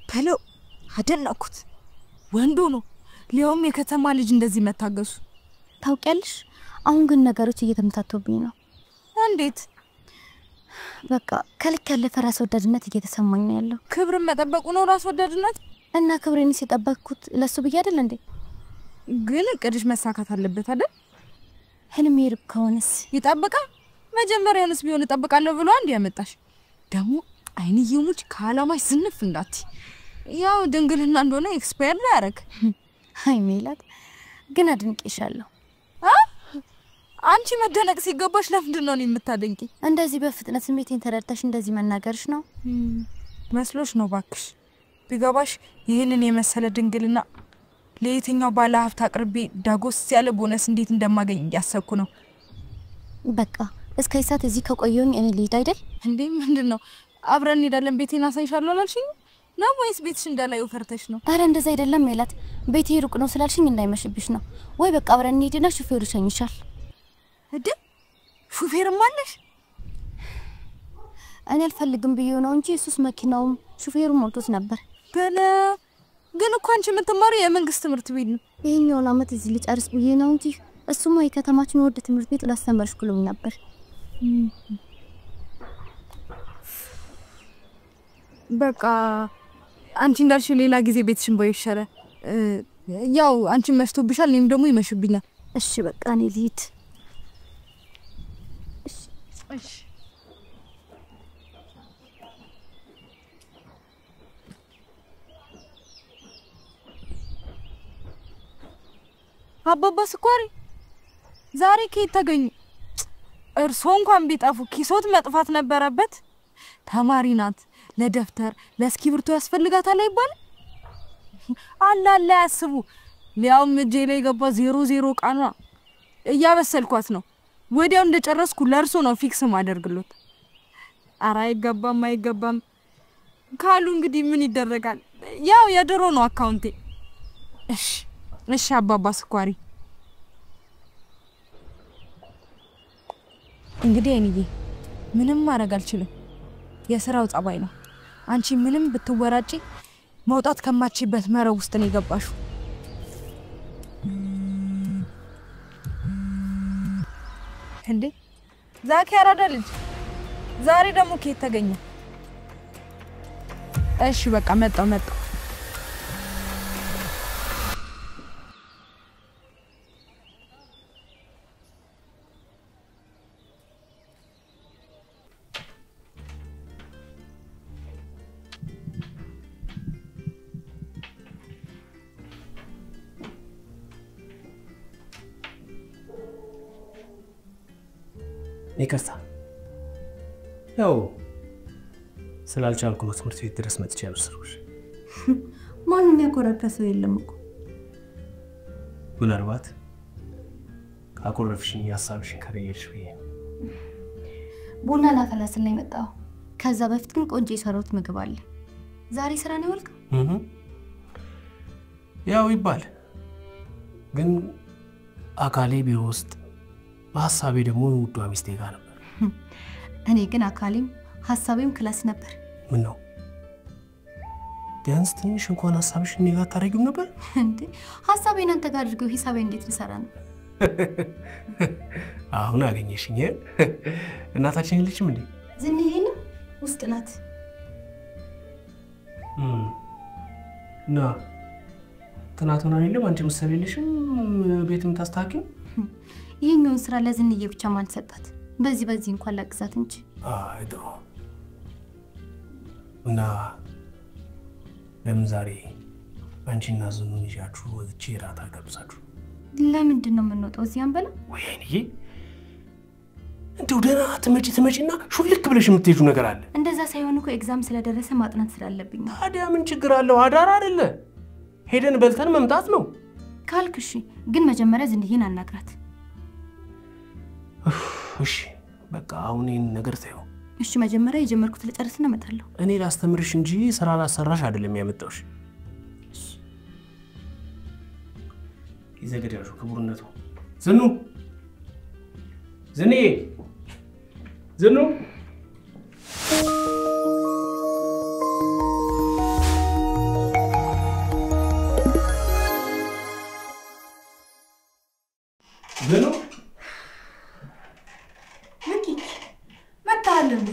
በለው አደነኩት። ወንዶ ነው ሊያውም የከተማ ልጅ እንደዚህ መታገሱ። ታውቂያለሽ፣ አሁን ግን ነገሮች እየተመታተውብኝ ነው። እንዴት? በቃ ከልክ ያለፈ ራስ ወዳድነት እየተሰማኝ ነው ያለው። ክብርን መጠበቁ ነው ራስ ወዳድነት? እና ክብሬን ሲጠበቅኩት ለሱ ብዬ አይደል እንዴ? ግን እቅድሽ መሳካት አለበት አይደል? ህልሜ ሩቅ ከሆነስ ይጠብቃ። መጀመሪያውንስ ቢሆን እጠብቃለሁ ብሎ አንድ ያመጣሽ ደግሞ አይንዬ ሙጭ ካላማሽ ዝንፍ እንዳት። ያው ድንግልና እንደሆነ ኤክስፓየር ያረክ። አይ ሜላት ግን አድንቄሻለሁ። አንቺ መደነቅ ሲገባሽ ለምንድን ነው የምታደንቂ? እንደዚህ በፍጥነት ስሜቴን ተረድተሽ እንደዚህ መናገርሽ ነው መስሎሽ ነው? ባክሽ ቢገባሽ ይሄንን የመሰለ ድንግልና ለየትኛው ባለ ሀብት አቅርቤ ዳጎስ ያለ ቦነስ እንዴት እንደማገኝ እያሰብኩ ነው። በቃ እስከ ይሳት እዚህ ከቆየሁኝ እኔ ልሂድ አይደል እንዴ? ምንድነው? አብረን እንሄዳለን ቤቴን አሳይሻለሁ አላልሽኝ ነው ወይስ ቤትሽ እንዳላየው ፈርተሽ ነው? አረ እንደዛ አይደለም ሜላት፣ ቤቴ ሩቅ ነው ስላልሽኝ እንዳይመሽብሽ ነው። ወይ በቃ አብረን እንሄድና ሹፌሩ ይሸኝሻል። እዴ ሹፌርም አለሽ? እኔ አልፈልግም ብዬ ነው እንጂ እሱስ መኪናውም ሹፌሩም ሞልቶት ነበር። በለ ግን እኮ አንቺ የምትማሪው የመንግስት ትምህርት ቤት ነው። ይሄኛውን አመት እዚህ ልጨርስ ብዬ ነው እንጂ እሱማ የከተማችን ወደ ትምህርት ቤት ላስተምርሽ ብሎኝ ነበር። በቃ አንቺ እንዳልሽው ሌላ ጊዜ ቤትሽን ቦይ ይሻላል። ያው አንቺ መሽቶብሻል፣ እኔም ደግሞ ይመሽብኛል። እሺ በቃ እኔ ልሂድ። እሺ አባባ ስኳሪ ዛሬ ከየት ተገኙ? እርሶ እንኳን ቢጠፉ ኪሶት መጥፋት ነበረበት። ተማሪ ናት፣ ለደፍተር ለስኪብርቶ ያስፈልጋታል አይባል? አላላ ያስቡ። ሊያውም እጄ ላይ ገባ 00 ቃና እያበሰልኳት ነው። ወዲያው እንደጨረስኩ ለርሶ ነው ፊክስ ማደርግሎት። ኧረ አይገባም ካሉ እንግዲህ ምን ይደረጋል? ያው የድሮ ነው አካውንቴ። እሺ አባባ ስኳሪ እንግዲህ አይንዬ ምንም ማድረግ አልችልም። የሥራው ጸባይ ነው። አንቺ ምንም ብትወራጪ መውጣት ከማችበት መረብ ውስጥ ነው የገባሽው። እንዴ ዛኪ አራዳ ልጅ ዛሬ ደግሞ ከየት ተገኘ? እሺ በቃ መጣው ይቅርታ ያው ስላልቻልኩ ነው ትምህርት ቤት ድረስ መጥቼ ያበስሩሽ። ማንም ያኮረፈሰው የለም እኮ። ምናልባት ካኮረፍሽኝ ሀሳብሽን ከረየሽ ብዬ ቡና ላፈላስል ነው የመጣው። ከዛ በፊት ግን ቆንጆ የሰራሁት ምግብ አለ። ዛሬ ስራ ነው ያልከው? ያው ይባል ግን አካሌ ቢሮ ውስጥ ሀሳቤ ደግሞ ውዷ ሚስቴ ጋር ነበር። እኔ ግን አካሌም ሀሳቤም ክላስ ነበር። ምን ነው ቢያንስ ትንሽ እንኳን ሀሳብሽን እኔ ጋር ታደርጊው ነበር እንዴ? ሀሳቤን አንተ ጋር አድርገው ሂሳቤ እንዴት ልሰራ ነው? አሁን አገኘሽኝ። እናታችን ልጅም እንዴ ዝንዬ ነው ውስጥ ናት። ና ትናንትና አይደለም አንቺ መሰለልሽም ቤትም ታስተካክል። ይሄኛውን ስራ ለዝንዬ ብቻ ማን ሰጣት? በዚህ እንኳን ላግዛት እንጂ። አይዶ እና ለምን ዛሬ አንቺና ዝኑን ይዣችሁ ወጥቼ ራት አጋብዛችሁ? ለምንድን ነው የምንወጣው? እዚህ አንበላ? ወይኔ እንደው ደህና ትመጪና ሹልክ ብለሽ የምትሄጂው ነገር አለ። እንደዛ ሳይሆን እኮ ኤግዛም ስለደረሰ ማጥናት ስላለብኝ። ታዲያ ምን ችግር አለው? አዳር አይደለ? ሄደን በልተን መምጣት ነው ካልክ እሺ። ግን መጀመሪያ ዝንዬን አናግራት። እሺ በቃ አሁን ይሄን ነገር ተይው። እሺ መጀመሪያ የጀመርኩት ልጨርስና እመጣለሁ። እኔ ላስተምርሽ እንጂ ስራ ላሰራሽ አይደለም ያመጣውሽ። ይዘገዳሹ ክቡርነቱ ዝኑ ዝኑ ዝኑ እንዴ?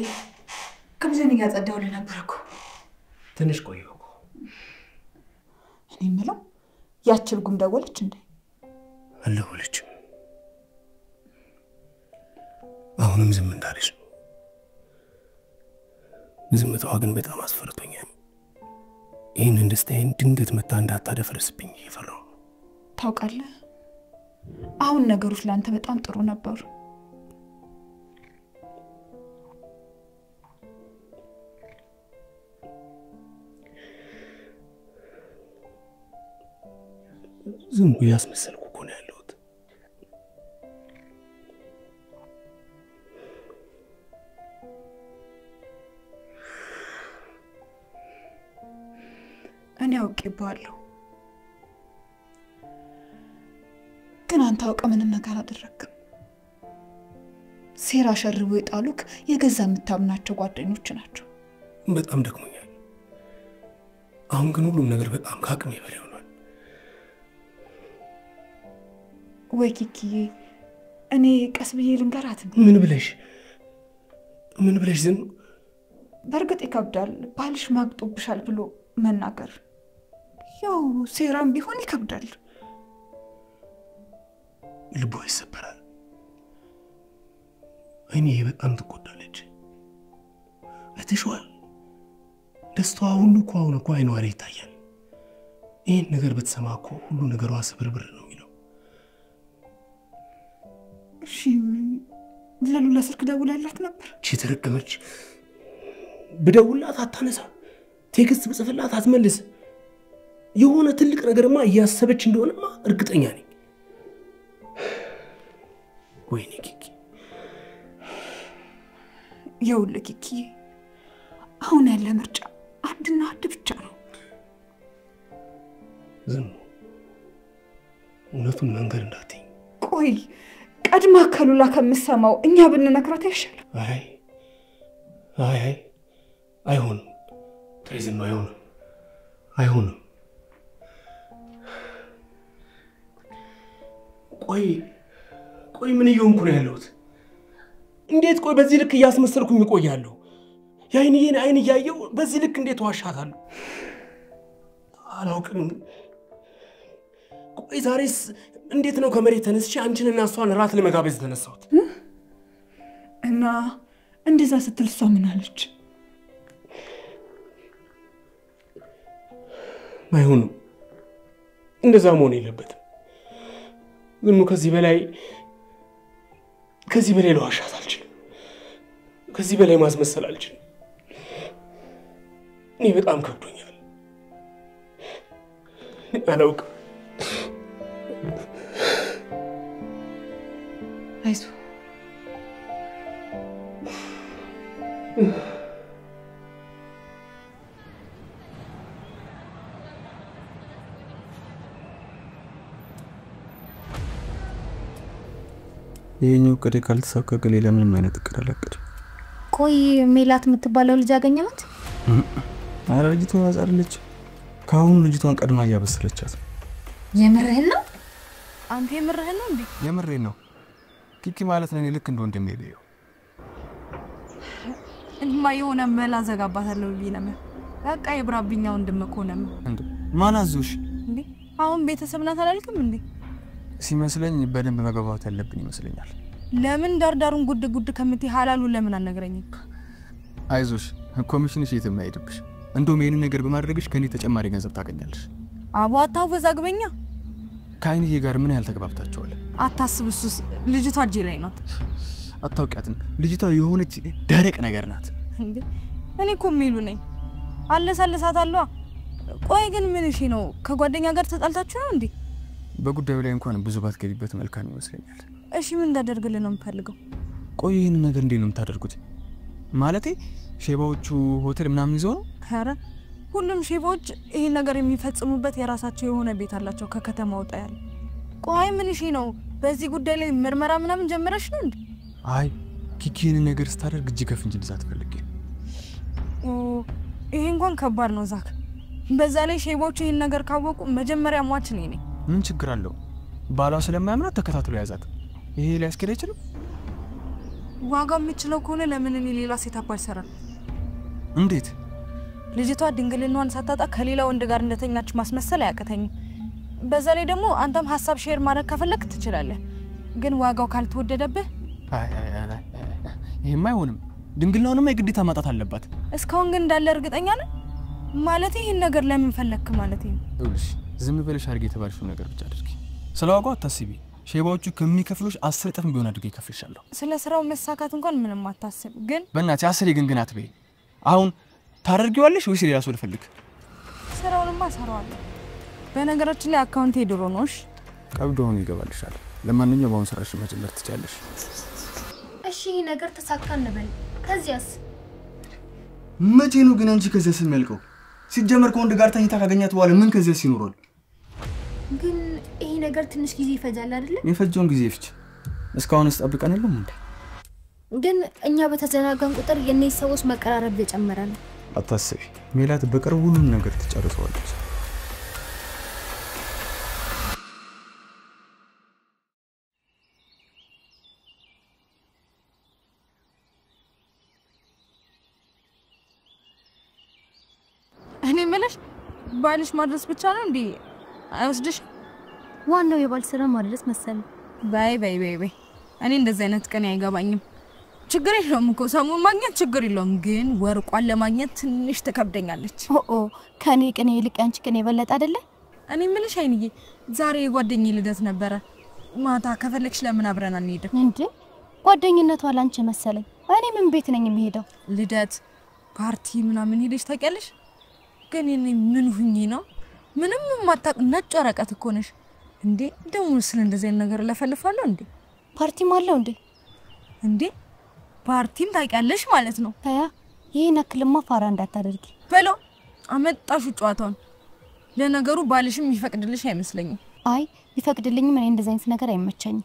ከምዘን ያጸዳውልህ ነበር እኮ። ትንሽ ቆየሁ እኮ። እኔ የምለው ያችል ጉም ደወለች እንዴ? አልደወለችም። አሁንም ዝም እንዳለች ነው። ዝምታዋ ግን በጣም አስፈርቶኛል። ይህንን ደስታዬን ድንገት መታ እንዳታደፈርስብኝ እየፈራሁ ነው። ታውቃለህ፣ አሁን ነገሮች ለአንተ በጣም ጥሩ ነበሩ። ዝም ብዬ ያስመሰልኩ እኮ ነው ያለሁት። እኔ አውቄብሃለሁ፣ ግን አንተ አውቀህ ምንም ነገር አላደረግክም። ሴራ ሸርበው የጣሉክ የገዛ የምታምናቸው ጓደኞች ናቸው። በጣም ደክሞኛል። አሁን ግን ሁሉም ነገር በጣም ከአቅሜ በላይ ሆኗል። ወይ ኪኪዬ፣ እኔ ቀስ ብዬ ልንገራት። ምን ብለሽ ዝም? በእርግጥ ይከብዳል፣ ባልሽ ማግጦብሻል ብሎ መናገር። ያው ሴራም ቢሆን ይከብዳል። ልቧ ይሰበራል። አይኔ በጣም ትቆጣለች። አይተሽዋል? ደስታዋ ሁሉ እኮ አሁን እኮ አይኗ ላይ ይታያል። ይህን ነገር ብትሰማ እኮ ሁሉ ነገሯ ስብርብር ነው የሚለው። እሺ ለሉላ ስልክ ደውላላት ነበር? ተረገመች። ብደውላት አታነሳ፣ ቴክስት ብጽፍላት አትመልስ። የሆነ ትልቅ ነገርማ እያሰበች እንደሆነማ እርግጠኛ ነኝ። ወይኔ ኪኪ፣ ይኸውልህ ኪኪ፣ አሁን ያለ ምርጫ አንድና አንድ ብቻ ነው። ዝም እውነቱን መንገር እንዳትኝ። ቆይ ቀድማ ከሉላ ከምሰማው እኛ ብንነግራት አይሻልም? አይ አይሆንም። ተይ ዝም፣ አይሆንም። ቆይ ምን እየሆንኩ ነው ያለሁት? እንዴት ቆይ በዚህ ልክ እያስመሰልኩኝ እቆያለሁ? የአይንዬን አይን እያየው በዚህ ልክ እንዴት ዋሻታለሁ? አላውቅም። ቆይ ዛሬስ እንዴት ነው ከመሬት ተነስቼ አንቺንና እሷን ራት ለመጋበዝ ተነሳሁት? እና እንደዛ ስትል እሷ ምን አለች? አይሆንም፣ እንደዛ መሆን የለበትም። ግን ከዚህ በላይ ለዋሻት አልችልም። ከዚህ በላይ ማስመሰል አልችልም። እኔ በጣም ከብዶኛል። አላውቅም። አይዞህ ይሄኛው እቅድ ካልተሳካ ሌላ ምንም አይነት እቅድ አላቅድም። ቆይ ሜላት የምትባለው ልጅ አገኘናት? ኧረ ልጅቷ አዛርለች። ካሁን ልጅቷን ቀድማ እያበሰለቻት። የምርህን ነው? አንተ የምርህን ነው እንዴ? የምሬን ነው። ኪኪ ማለት ነው ልክ እንደ ወንድሜ ነው። እንማ የሆነ መላ ዘጋባታለሁ ቢነም በቃ የብራብኛው እንደምኮነም እንዴ ማን አዞሽ እንዴ? አሁን ቤተሰብ ናት አላልክም እንዴ? ሲመስለኝ በደንብ መግባባት ያለብን ይመስለኛል። ለምን ዳርዳሩን ጉድ ከምትይ ሐላሉ ለምን አልነግረኝም? አይዞሽ ኮሚሽንሽ የትም አይሄድብሽ። እንደውም ይሄን ነገር በማድረግሽ ከኔ ተጨማሪ ገንዘብ ታገኛለሽ። አባታው በዛግበኛ ከአይንዬ ጋር ምን ያህል ተግባብታችኋል? አታስብ፣ እሱስ ልጅቷ እጄ ላይ ናት። አታውቂያትም? ልጅቷ የሆነች ደረቅ ነገር ናት። እንዴ እኔ እኮ የሚሉ ነኝ አለሳለሳታለሁ። ቆይ ግን ምን እሺ ነው? ከጓደኛ ጋር ተጣልታችሁ ነው እንዴ? በጉዳዩ ላይ እንኳን ብዙ ባትገቢበት መልካም ይመስለኛል። እሺ ምን እንዳደርግልህ ነው የምፈልገው? ቆይ ይሄን ነገር እንዴት ነው የምታደርጉት? ማለቴ ሼባዎቹ ሆቴል ምናምን ይዘው ነው? ኧረ ሁሉም ሼባዎች ይሄን ነገር የሚፈጽሙበት የራሳቸው የሆነ ቤት አላቸው ከከተማ ወጣ ያለ። ቆይ ምን እሺ ነው? በዚህ ጉዳይ ላይ ምርመራ ምናምን ጀመረሽ ነው እንዴ? አይ ኪኪን ነገር ስታደርግ እጅ ከፍንጅ ልዛት ፈልጌ። ይሄ እንኳን ከባድ ነው ዛክ። በዛ ላይ ሼባዎቹ ይሄን ነገር ካወቁ መጀመሪያ ሟች ነኝ። ምን ችግር አለው? ባሏ ስለማያምናት ተከታትሎ ያዛት። ይሄ ሊያስኬድ አይችልም? ዋጋ የምችለው ከሆነ ለምን እኔ ሌላ ሴት አባል ሰራ? እንዴት? ልጅቷ ድንግልናዋን ሳታጣ ከሌላ ወንድ ጋር እንደተኛች ማስመሰል አያቀተኝም። በዛ ላይ ደግሞ አንተም ሐሳብ ሼር ማድረግ ከፈለክ ትችላለህ፣ ግን ዋጋው ካልተወደደብህ ይሄማ አይሆንም። ድንግልናውንም የግዴታ ማጣት አለባት። እስካሁን ግን እንዳለ እርግጠኛ ነህ? ማለት ይሄን ነገር ለምን ፈለክ ማለት ነው? ይኸውልሽ ዝም ብለሽ አድርጌ የተባልሽው ነገር ብቻ አድርጊ። ስለዋጋው አታስቢ። ሼባዎቹ ከሚከፍሉሽ 10 እጥፍ ቢሆን አድርጌ ይከፍልሻለሁ። ስለ ስራው መሳካት እንኳን ምንም አታስብ። ግን በእናትሽ 10 ግን አትበይ። አሁን ታደርጊዋለሽ ወይስ ሌላ ሰው ልፈልግ? ስራውንማ እሰራዋለሁ። በነገራችን ላይ አካውንቴ ድሮ ነውሽ። ቀብዶውን ይገባልሻል። ለማንኛውም አሁን ስራሽ መጀመር ትችያለሽ። እሺ ነገር ተሳካ እንበል። ከዚያስ መቼ ነው ግን አንቺ ከዚያስ የሚያልቀው? ሲጀመር ከወንድ ጋር ተኝታ ካገኛት በኋላ ምን ከዚያስ ይኖራል? ግን ይሄ ነገር ትንሽ ጊዜ ይፈጃል አይደል? የፈጀውን ጊዜ ይፍጭ። እስካሁንስ ጠብቀን የለም እንዴ? ግን እኛ በተዘናጋን ቁጥር የነዚህ ሰዎች መቀራረብ እየጨመረ ነው። አታስቢ፣ ሜላት በቅርቡ ሁሉን ነገር ትጨርሰዋለች። እኔ ምንሽ ባልሽ ማድረስ ብቻ ነው እንዴ? አይወስድሽ? ዋናው የባል ስራ ማድረስ መሰለኝ። ባይ እኔ እንደዚህ አይነት ቀን አይገባኝም። ችግር የለውም እኮ ሰሙን ማግኘት ችግር የለውም፣ ግን ወርቋን ለማግኘት ትንሽ ተከብደኛለች። ከኔ ቀኔ ይልቅ አንቺ ቀኔ የበለጠ አይደለ? እኔ ምንሽ አይንዬ ዛሬ የጓደኛዬ ልደት ነበረ። ማታ ከፈለግሽ ለምን አብረን አንሄድም እንዴ? ጓደኝነቷ ላንቺ መሰለኝ። እኔ ምን ቤት ነኝ የምሄደው? ልደት ፓርቲ ምናምን ሄደሽ ታውቂያለሽ? ግን እኔ ምን ሁኚ ነው? ምንም ማታቅ ነጭ ወረቀት እኮ ነሽ እንዴ? ደሞ ስለ እንደዚህ አይነት ነገር ለፈልፋለሁ እንዴ? ፓርቲም አለው እንዴ? እንዴ ፓርቲም ታውቂያለሽ ማለት ነው? ታያ ይሄን አክልማ ፋራ እንዳታደርጊ በሎ አመጣሹ ጨዋታውን። ለነገሩ ባልሽም ይፈቅድልሽ አይመስለኝም። አይ ይፈቅድልኝም እኔ እንደዚህ አይነት ነገር አይመቸኝም።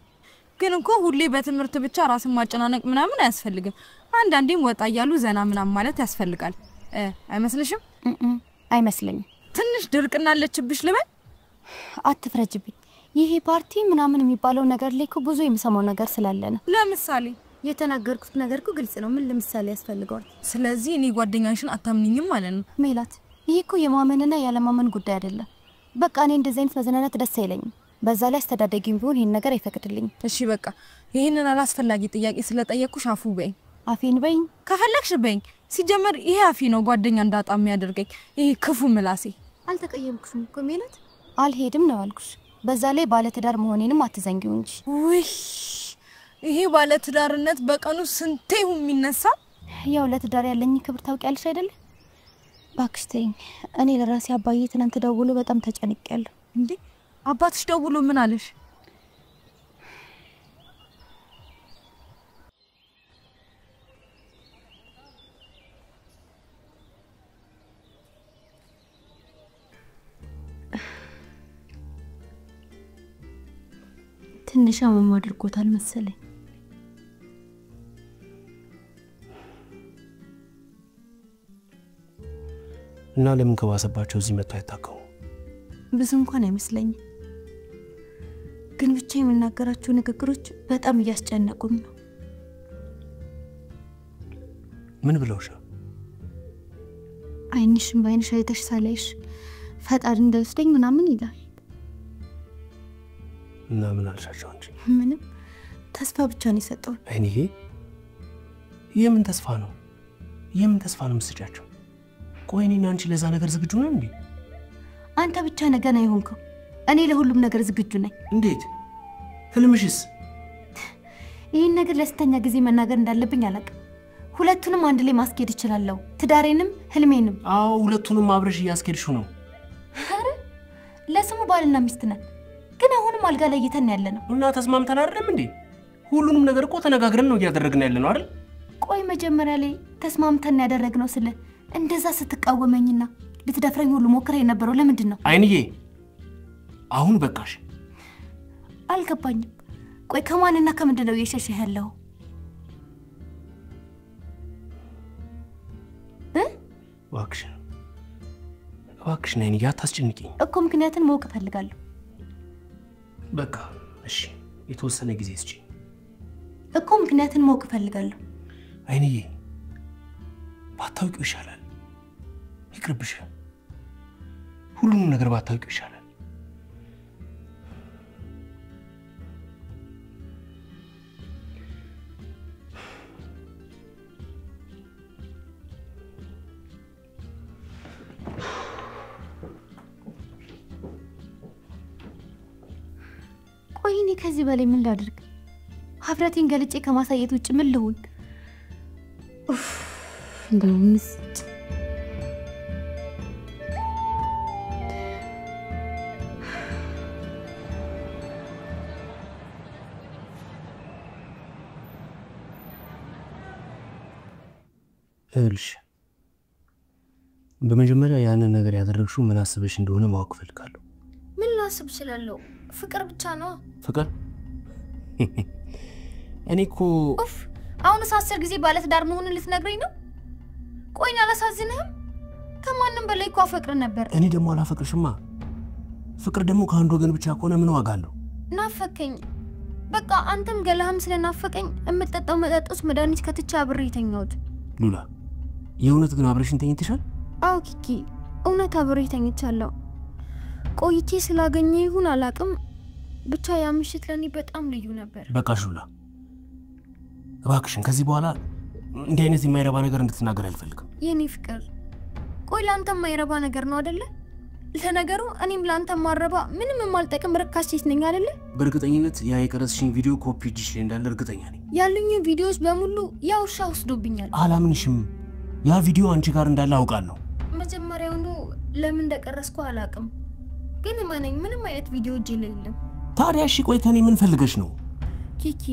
ግን እኮ ሁሌ በትምህርት ብቻ ራስን ማጨናነቅ ምናምን አያስፈልግም። አንዳንዴም ወጣ ያሉ ዘና ምናምን ማለት ያስፈልጋል። አይመስልሽም? አይመስለኝም። ትንሽ ድርቅና አለችብሽ ልበል? አትፍረጅብኝ። ይሄ ፓርቲ ምናምን የሚባለው ነገር ላይ እኮ ብዙ የምሰማው ነገር ስላለ ነው። ለምሳሌ የተናገርኩት ነገር እኮ ግልጽ ነው። ምን ለምሳሌ ያስፈልገዋል? ስለዚህ እኔ ጓደኛሽን አታምኝም ማለት ነው? ሜላት ይሄ እኮ የማመንና ያለማመን ጉዳይ አይደለም። በቃ እኔ እንደዚህ አይነት መዘናናት ደስ አይለኝም። በዛ ላይ አስተዳደጊም ቢሆን ይሄን ነገር አይፈቅድልኝም። እሺ በቃ ይሄንን አላስፈላጊ ጥያቄ ስለጠየቅኩሽ አፉ በይኝ። አፌን በይኝ ከፈለግሽ በይኝ። ሲጀመር ይሄ አፊ ነው ጓደኛ እንዳጣ የሚያደርገኝ። ይሄ ክፉ ምላሴ። አልተቀየምኩሽም እኮ ሜላት። አልሄድም ነው ያልኩሽ። በዛ ላይ ባለ ትዳር መሆኔንም አትዘንጊው እንጂ። ውይ ይሄ ባለ ትዳርነት በቀኑ ስንቴ የሚነሳ። ያው ለትዳር ያለኝ ክብር ታውቂያለሽ አይደል? ባክሽ ተይኝ። እኔ ለራሴ አባዬ ትናንት ደውሎ በጣም ተጨንቄያለሁ። እንዴ አባትሽ ደውሎ ምን አለሽ? ትንሽ አመም አድርጎታል መሰለኝ። እና ለምን ከባሰባቸው እዚህ መጣ አይታከሙ? ብዙ እንኳን አይመስለኝም። ግን ብቻ የሚናገራቸው ንግግሮች በጣም እያስጨነቁኝ ነው። ምን ብለውሽ? አይንሽም ባይንሽ አይተሽ ሳላይሽ ፈጣሪ እንደወስደኝ ምናምን ይላል። እና ምን አልሻቸው እንጂ? ምንም ተስፋ ብቻ ነው የሰጠው። አይኔ የምን ተስፋ ነው? የምን ተስፋ ነው መስጫቸው? ቆይ እኔና አንቺ ለዛ ነገር ዝግጁ ነን እንዴ? አንተ ብቻ ነገና ይሆንከው። እኔ ለሁሉም ነገር ዝግጁ ነኝ። እንዴት? ህልምሽስ? ይሄን ነገር ለስተኛ ጊዜ መናገር እንዳለብኝ አላውቅም። ሁለቱንም አንድ ላይ ማስኬድ እችላለሁ። ትዳሬንም ህልሜንም። አዎ ሁለቱንም አብረሽ እያስኬድሽው ነው። አረ ለስሙ ባልና ሚስት ነን፣ ግን አሁንም አልጋ ላይ እየተን ያለ ነው። እና ተስማምተን አይደለም እንዴ? ሁሉንም ነገር እኮ ተነጋግረን ነው እያደረግን ያለ ነው አይደል? ቆይ መጀመሪያ ላይ ተስማምተን ያደረግነው ስለ እንደዛ ስትቃወመኝና ልትደፍረኝ ሁሉ ሞክረ የነበረው ለምንድን ነው? አይንዬ አሁን በቃሽ። አልገባኝም። ቆይ ከማንና ከምንድን ነው እየሸሸህ ያለው? እባክሽ ነይን፣ አታስጨንቂኝ እኮ ምክንያትን ማወቅ እፈልጋለሁ። በቃ እሺ የተወሰነ ጊዜ እስጪ እኮ ምክንያትን ማወቅ እፈልጋለሁ። አይንዬ ባታውቂው ይሻላል። ይቅርብሽ። ሁሉንም ነገር ባታውቂው ይሻላል። ቆይ እኔ ከዚህ በላይ ምን ላድርግ? ሀፍረቴን ገልጬ ከማሳየት ውጭ ምን ልሁን? እንደውምስ እልሽ በመጀመሪያ ያንን ነገር ያደረግሽው ምን አስበሽ እንደሆነ ማወቅ ፈልጋለሁ። ምን ላስብ እችላለሁ? ፍቅር ብቻ ነው። ፍቅር? እኔ እኮ አሁንስ 10 ጊዜ ባለ ትዳር መሆኑን ልትነግረኝ ነው? ቆይና አላሳዝንህም? ከማንም በላይ እኮ አፈቅር ነበር። እኔ ደግሞ አላፈቅርሽማ። ፍቅር ደግሞ ከአንድ ወገን ብቻ ከሆነ ምን ዋጋ አለው? ናፈቀኝ። በቃ አንተም ገላህም ስለናፈቀኝ እምጠጣው መጠጦስ መድኃኒት ከትቻ አብሬ ተኛሁት። ሉላ የእውነት ግን አብረሽን ተኝተሻል? አዎ ኪኪ፣ እውነት አብሬ ተኝቻለሁ። ቆይቼ ስላገኘ ይሁን አላቅም፣ ብቻ ያ ምሽት ለኔ በጣም ልዩ ነበር። በቃሽ ሉላ፣ እባክሽን ከዚህ በኋላ እንዲህ አይነት የማይረባ ነገር እንድትናገር አልፈልግም። የኔ ፍቅር፣ ቆይ ላንተ የማይረባ ነገር ነው አይደለ? ለነገሩ እኔም ላንተ ማረባ ምንም የማልጠቅም ርካሽ ሴት ነኝ አይደለ? በእርግጠኝነት ያ የቀረጽሽኝ ቪዲዮ ኮፒ እጅሽ ላይ እንዳለ እርግጠኛ ነኝ። ያሉኝ ቪዲዮዎች በሙሉ ያው ውሻ ወስዶብኛል። አላምንሽም። ያ ቪዲዮ አንቺ ጋር እንዳለ አውቃለሁ። መጀመሪያውኑ ለምን እንደቀረስኩ አላውቅም፣ ግን ማነኝ ምንም አይነት ቪዲዮ እጄ ላይ የለም። ታዲያ እሺ ቆይ ከኔ ምን ፈልገሽ ነው? ኪኪ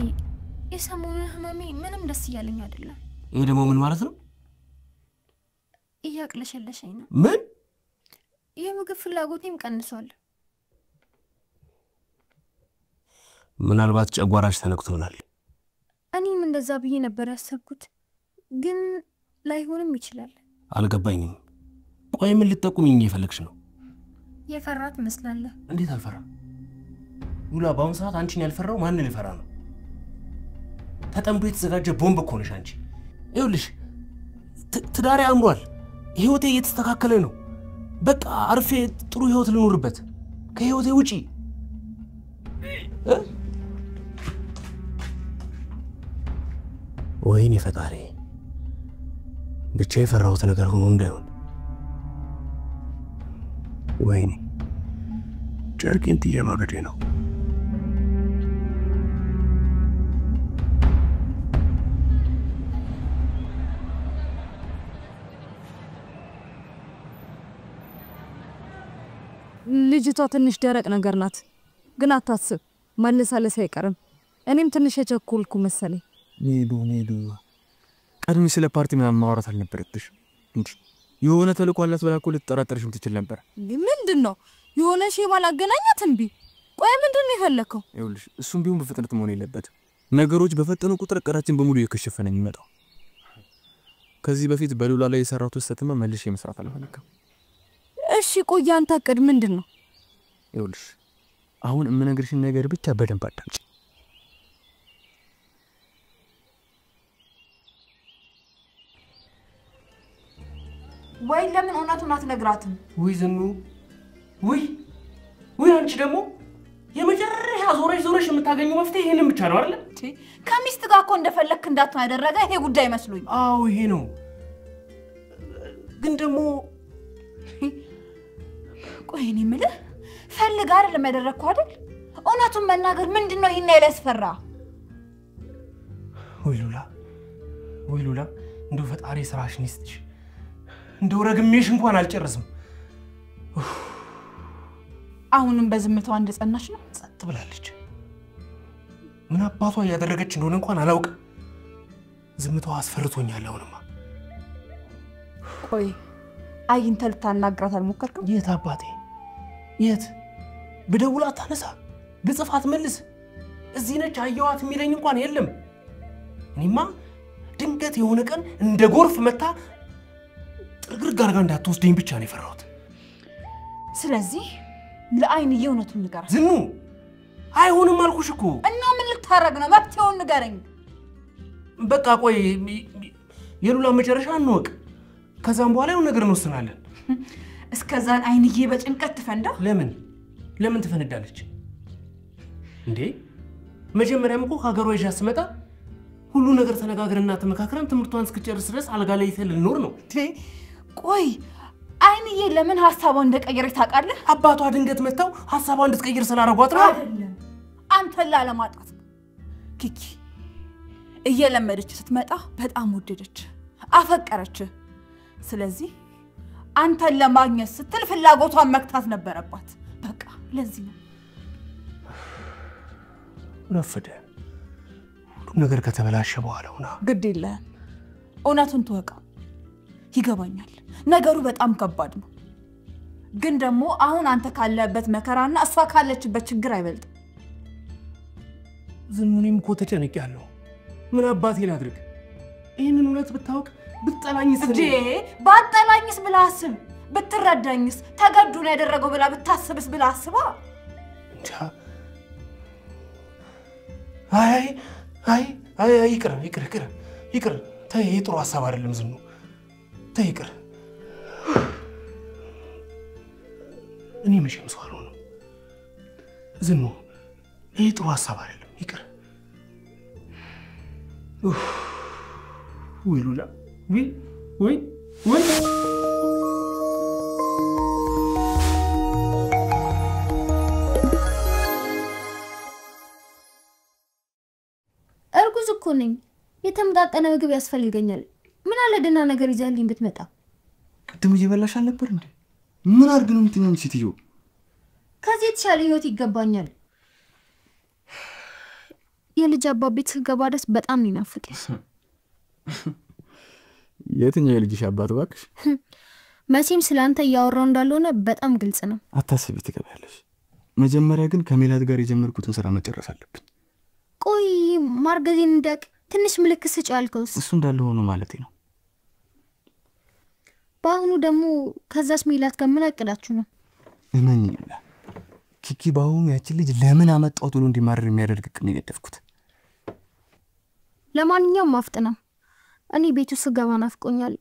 የሰሞኑን ህመሜ ምንም ደስ እያለኝ አይደለም። ይሄ ደግሞ ምን ማለት ነው? እያቅለሸለሸኝ ነው። ምን? የምግብ ፍላጎቴም ቀንሷል። ምናልባት ጨጓራሽ ተነክቶናል። እኔም እንደዛ ብዬ ነበር ያሰብኩት፣ ግን ላይሆንም ይችላል። አልገባኝም። ቆይ ምን ልትጠቁሚኝ እየፈለግሽ ነው? የፈራት መስላለህ። እንዴት አልፈራ? ሉላ በአሁን ሰዓት አንቺን ያልፈራው ማንን ልፈራ ነው? ተጠምዶ የተዘጋጀ ቦምብ እኮ ነሽ አንቺ። ይኸውልሽ ትዳሬ አምሯል፣ ህይወቴ እየተስተካከለ ነው። በቃ አርፌ ጥሩ ህይወት ልኖርበት። ከህይወቴ ውጪ ወይኔ ፈጣሪ፣ ብቻ የፈራሁት ነገር ሆኖ እንዳይሆን። ወይኔ ጨርቄን ጥዬ ማገዴ ነው። ልጅቷ ትንሽ ደረቅ ነገር ናት፣ ግን አታስብ፣ መለሳለስ አይቀርም። እኔም ትንሽ የቸኮልኩ መሰለኝ። ኔዱ ቀድሜ ስለ ፓርቲ ምናምን ማውራት አልነበረብሽ እንዴ? የሆነ ተልእኮ አላት ብላ እኮ ልትጠራጠርሽም ትችል ነበር። ምንድን ነው የሆነ ሼማ ላገናኛት? እምቢ። ቆይ ምንድን ነው የፈለከው? ይኸውልሽ እሱም ቢሆን በፍጥነት መሆን የለበትም። ነገሮች በፈጠኑ ቁጥር እቅዳችን በሙሉ እየከሸፈ ነው የሚመጣው። ከዚህ በፊት በሉላ ላይ የሰራሁት ስህተትማ መልሼ መስራት አልፈልግም። እሺ ቆይ አንተ እቅድ ምንድን ነው? ይኸውልሽ አሁን የምነግርሽን ነገር ብቻ በደንብ አዳምጪ። ወይ ለምን እውነቱን አትነግራትም? ወይ ዝኑ፣ ወይ አንቺ ደግሞ የመጨረሻ ዞረሽ የምታገኘው መፍትሄ ይሄንን ብቻ ነው አይደል? ከሚስት ጋር እኮ እንደፈለክ እንዳትሆን ያደረገ ይሄ ጉዳይ መስሎኝ። አዎ ይሄ ነው። ግን ደግሞ ቆይ እኔ የምልህ ፈልጋ አይደለም ያደረግኩ አይደል? እውነቱን መናገር ምንድነው ይሄን ያለስፈራ? ወይ ሉላ እንደው ፈጣሪ ስራሽን ይስጥሽ። እንደው ረግሜሽ እንኳን አልጨርስም። አሁንም በዝምታዋ እንደጸናሽ ነው? ጸጥ ብላለች። ምን አባቷ ያደረገች እንደሆነ እንኳን አላውቅም። ዝምታዋ አስፈርቶኛል አሁንማ። ቆይ አግኝተህ ልታናግራት አልሞከርክም? የት አባቴ የት? ብደውል አታነሳ፣ ብጽፋት መልስ። እዚህ ነች አየዋት የሚለኝ እንኳን የለም። እኔማ ድንገት የሆነ ቀን እንደ ጎርፍ መታ ጥርግርግ አድርጋ እንዳትወስደኝ ብቻ ነው የፈራሁት። ስለዚህ ለአይንዬ እውነቱን ንገራት። ዝኑ አይሆንም አልኩሽ እኮ። እና ምን ልታረግ ነው? መብትውን ንገረኝ። በቃ ቆይ የሉላ መጨረሻ እንወቅ፣ ከዛም በኋላ የሆነ ነገር እንወስናለን። እስከዛን አይንዬ በጭንቀት ትፈንዳ። ለምን ትፈነዳለች እንዴ? መጀመሪያም እኮ ሀገሯ ይዣ ስመጣ ሁሉ ነገር ተነጋግረንና ተመካክረን ትምህርቷን እስክጨርስ ድረስ አልጋ ላይ ልንኖር ነው። ቆይ አይንዬ ለምን ሐሳቧን እንደቀየረች ታውቃለህ? አባቷ ድንገት መጣው ሐሳቧን እንድትቀይር ስላደረጓት ነው። አይደለም አንተን ላለማጣት ኪኪ እየለመደች ስትመጣ በጣም ወደደች፣ አፈቀረች። ስለዚህ አንተን ለማግኘት ስትል ፍላጎቷን መክታት ነበረባት። በቃ ለዚህ ነው ረፈደ። ሁሉ ነገር ከተበላሸ በኋላውና ግድ የለህም፣ እውነቱን ተወቀው። ይገባኛል ነገሩ በጣም ከባድ ነው፣ ግን ደግሞ አሁን አንተ ካለበት መከራና እሷ ካለችበት ችግር አይበልጥም። ዝኑኔም እኮ ተጨንቄያለሁ። ምን አባቴ ላድርግ? ይሄንን እውነት ብታውቅ ብትጠላኝስ? ባጠላኝስ ብላ አስብ። ብትረዳኝስ? ተገዱን ያደረገው ብላ ብታስብስ ብላ አስባ። እንጃ። አይ ይቅር። ተይ፣ ጥሩ ሐሳብ አይደለም ዝኑ። ተይ ይቅር። እኔ መቼም ሰው አልሆንም ዝኑ። ይሄ ጥሩ ሐሳብ አይደለም። ይቅር። ወይ ሉላ፣ ወይ እኮ ነኝ። የተመጣጠነ ምግብ ያስፈልገኛል። ምን አለ ደህና ነገር ይዘህልኝ ብትመጣ። ቅድም እየበላሽ አልነበር እንዴ? ምን አድርግ ነው የምትይኝ ሴትዮ? ከዚህ የተሻለ ህይወት ይገባኛል። የልጅ አባት ቤት ስገባ ደስ በጣም ይናፍቀኝ። የትኛው የልጅሽ አባት እባክሽ? መቼም ስላንተ እያወራው እንዳልሆነ በጣም ግልጽ ነው። አታስቢ፣ ትገባለሽ። መጀመሪያ ግን ከሜላት ጋር የጀመርኩትን ስራ መጨረስ አለብኝ። ቆይ ማርገዜን እንዳቅ ትንሽ ምልክት ስጭ ያልከውስ? እሱ እንዳለ ሆኖ ማለቴ ነው። በአሁኑ ደግሞ ከዛስ ሜላት ጋር ምን አቅዳችሁ ነው? እመኝ ኪኪ በአሁኑ ያችን ልጅ ለምን አመጣሁት ብሎ እንዲማረር የሚያደርግ ቅን የገደፍኩት። ለማንኛውም አፍጥና፣ እኔ ቤቱ ስገባ ናፍቆኛል።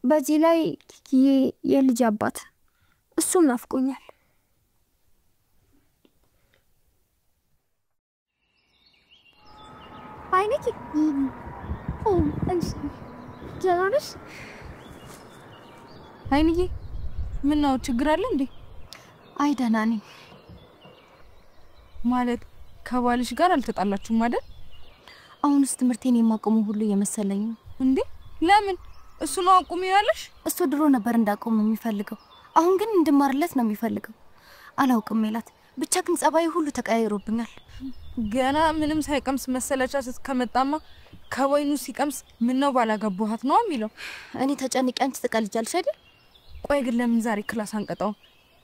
በዚህ ላይ ኪኪዬ የልጅ አባት እሱም ናፍቆኛል። አይኔ ጀራንስ አይንዬ ምን ነው ችግር አለ እንዴ? አይ ደህና ነኝ። ማለት ከባልሽ ጋር አልተጣላችሁም አይደል? አሁንስ ትምህርቴን የማቆሙ ሁሉ የመሰለኝ እንዴ? ለምን? እሱ ነው አቁም ያለሽ? እሱ ድሮ ነበር እንዳቆም የሚፈልገው፣ አሁን ግን እንድማርለት ነው የሚፈልገው። አላውቅም ሜላት፣ ብቻ ግን ጸባይ ሁሉ ተቀያይሮብኛል። ገና ምንም ሳይቀምስ መሰለቻ ስትከመጣማ ከወይኑ ሲቀምስ ምን ነው ባላገባኋት ነው የሚለው። እኔ ተጨንቄ አንቺ ትቀልጃለሽ አይደል? ቆይ ግን ለምን ዛሬ ክላስ አንቀጣው?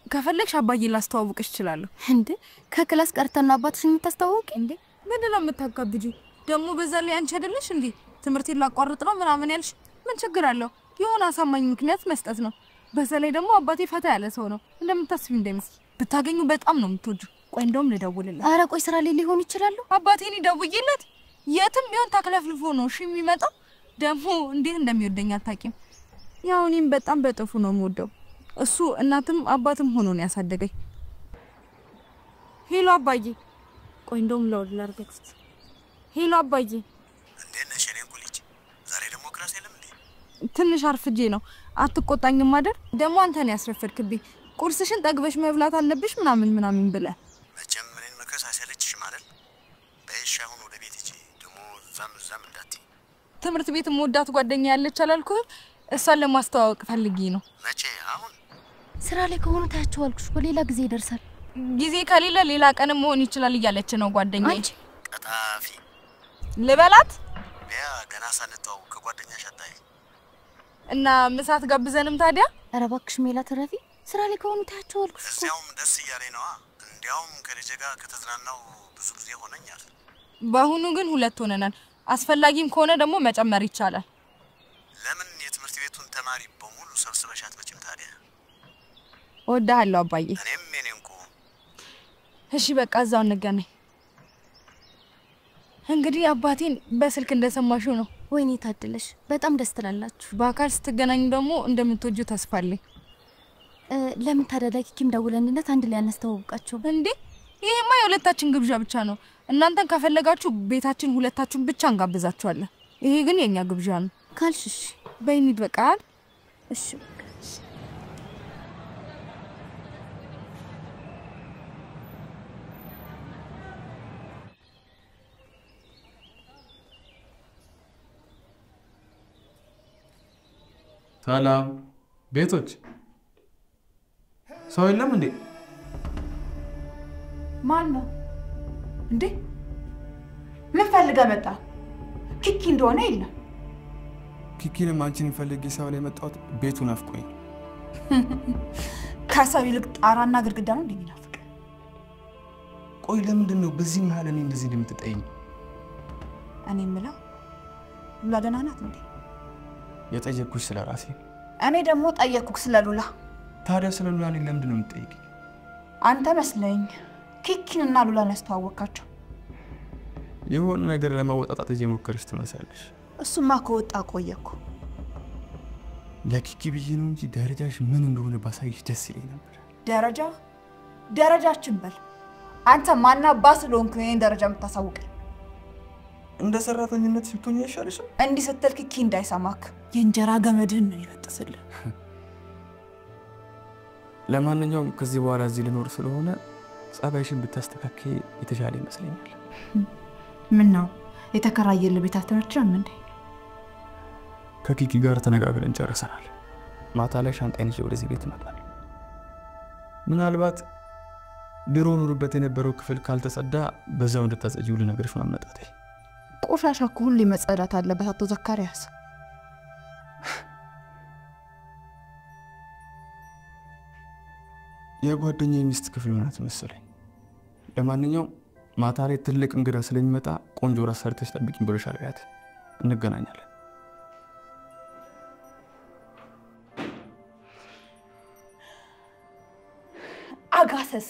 ከፈለግሽ አባዬ ላስተዋውቅሽ እችላለሁ። እንዴ ከክላስ ቀርተና አባትሽን የምታስተዋውቂ እንዴ? ምንድነው የምታካብጂ? ደግሞ በዛ ላይ አንቺ አይደለሽ እንዴ ትምህርቴን ላቋርጥ ነው ምናምን ያልሽ? ምን ችግር አለው? የሆነ አሳማኝ ምክንያት መስጠት ነው። በዛ ላይ ደግሞ አባቴ ፈታ ያለ ሰው ነው፣ እንደምታስቢ እንደምስ ብታገኙ በጣም ነው የምትወጁ። ቆይ እንደውም ልደውልለት። አረ ቆይ ስራ ላይ ሊሆን ይችላል። አባቴን ይደውይለት። የትም ቢሆን ታክለፍልፎ ነው እሺ የሚመጣው። ደግሞ እንዴት እንደሚወደኝ አታውቂም። ያው እኔም በጣም በጥፉ ነው የምወደው። እሱ እናትም አባትም ሆኖ ነው ያሳደገኝ። ሄሎ አባዬ። ቆይ እንደውም ላርገክስ። ሄሎ አባዬ። እንዴት ነሽ የኔ ልጅ? ዛሬ ደግሞ ክላስ የለም እንዴ? ትንሽ አርፍጄ ነው። አትቆጣኝም አይደል? ደግሞ አንተን ያስረፈድክብኝ። ቁርስሽን ጠግበሽ መብላት አለብሽ ምናምን ብለ መቼም እኔን መከስ አይሰለችሽም አይደል? በእሺ አሁን ወደ ቤት ሂጂ። ደግሞ ዛም እንዳትይ። ትምህርት ቤት ወዳት ጓደኛ ያለች አላልኩህ? እሷን ለማስተዋወቅ ፈልጊ ነው። መቼ? አሁን ስራ ላይ ከሆነ ታያቸው አልኩሽ። በሌላ ጊዜ ይደርሳል። ጊዜ ከሌለ ሌላ ቀን መሆን ይችላል እያለች ነው ጓደኛዬ። ቀጣፊ ልበላት? ያ ገና ሳንተዋወቅ ከጓደኛሽ አጣይ እና ምሳት ጋብዘንም ታዲያ? ኧረ እባክሽ ሜላት ረፊ፣ ስራ ላይ ከሆነ ታያቸው አልኩሽ። እዚያውም ደስ እያለኝ ነዋ። እንዲያውም ከልጄ ጋር ከተዝናናው ብዙ ጊዜ ሆነኛል። በአሁኑ ግን ሁለት ሆነናል። አስፈላጊም ከሆነ ደግሞ መጨመር ይቻላል። ለምን የትምህርት ቤቱን ተማሪ በሙሉ ሰብስበሻት መቼም ታዲያ? ወዳሃለሁ አባዬ። እኔም የኔ እንቁ። እሺ በቃ እዛው እንገናኝ። እንግዲህ አባቴን በስልክ እንደሰማሽው ነው። ወይኔ ታድለሽ፣ በጣም ደስ ትላላችሁ። በአካል ስትገናኙ ደግሞ እንደምትወጁ ተስፋ አለኝ። ለምን ታዲያ ኪኪም ደውለንለት አንድ ላይ አናስተዋውቃቸው እንዴ? ይሄማ የሁለታችን ግብዣ ብቻ ነው። እናንተን ከፈለጋችሁ ቤታችን ሁለታችሁን ብቻ እንጋብዛችኋለን። ይሄ ግን የኛ ግብዣ ነው ካልሽሽ በይኒድ በቃ። እሺ ሰላም ቤቶች፣ ሰው የለም እንዴ? ማን ነው እንዴ? ምን ፈልገህ መጣ? ኪኪ እንደሆነ የለም። ኪኪንም አንቺን ፈልጌ ሰው ላይ መጣሁት። ቤቱ ናፍቆኝ። ከሰው ይልቅ ጣራና ግድግዳ ነው እንደሚናፍቅ። ቆይ ለምንድን ነው በዚህ መሀል እኔ እንደዚህ እንደምትጠይኝ? እኔ የምለው ሉላ ደህና ናት እንዴ? የጠየቅኩሽ ስለ ራሴ። እኔ ደግሞ ጠየቅኩህ ስለ ሉላ። ታዲያ ስለ ሉላ እኔን ለምንድን ነው የምትጠይቂኝ? አንተ መስለኝ ኪኪንና ሉላን ያስተዋወቃቸው። የሆነ ነገር ለማወጣጣት እየሞከርሽ ትመስያለሽ። እሱማ ከወጣ ቆየኩ። ለኪኪ ብዬ ነው እንጂ ደረጃሽ ምን እንደሆነ ባሳይሽ ደስ ይለኝ ነበር። ደረጃችን በል። አንተ ማና ባስ ስለሆንክ እኔን ደረጃ የምታሳውቅ? እንደ ሰራተኝነት ሲብቶኝ ይሻልሽ። እንዲህ ስትል ኪኪ እንዳይሰማክ የእንጀራ ገመድህን ነው ይበጥስልህ። ለማንኛውም ከዚህ በኋላ እዚህ ልኖር ስለሆነ ጸባይሽን ብታስተካክይ የተሻለ ይመስለኛል። ምን ነው የተከራየለ ቤት አትመርጭም እንዴ? ከኪኪ ጋር ተነጋግረን ጨርሰናል። ማታ ላይ ሻንጣዬን ይዤ ወደዚህ ቤት እመጣለሁ። ምናልባት ድሮ ኑርበት የነበረው ክፍል ካልተጸዳ በዛው እንድታጸጂው ልነግርሽ ነው አመጣጤ። ቆሻሻ እኮ ሁሌ መጸዳት አለበት አቶ ዘካሪያስ። የጓደኛዬ ሚስት ክፍል ናት መሰለኝ። ለማንኛውም ማታ ላይ ትልቅ እንግዳ ስለሚመጣ ቆንጆ ራስ ሰርተሽ ጠብቂኝ ብለሻል። ያት እንገናኛለን። አጋሰስ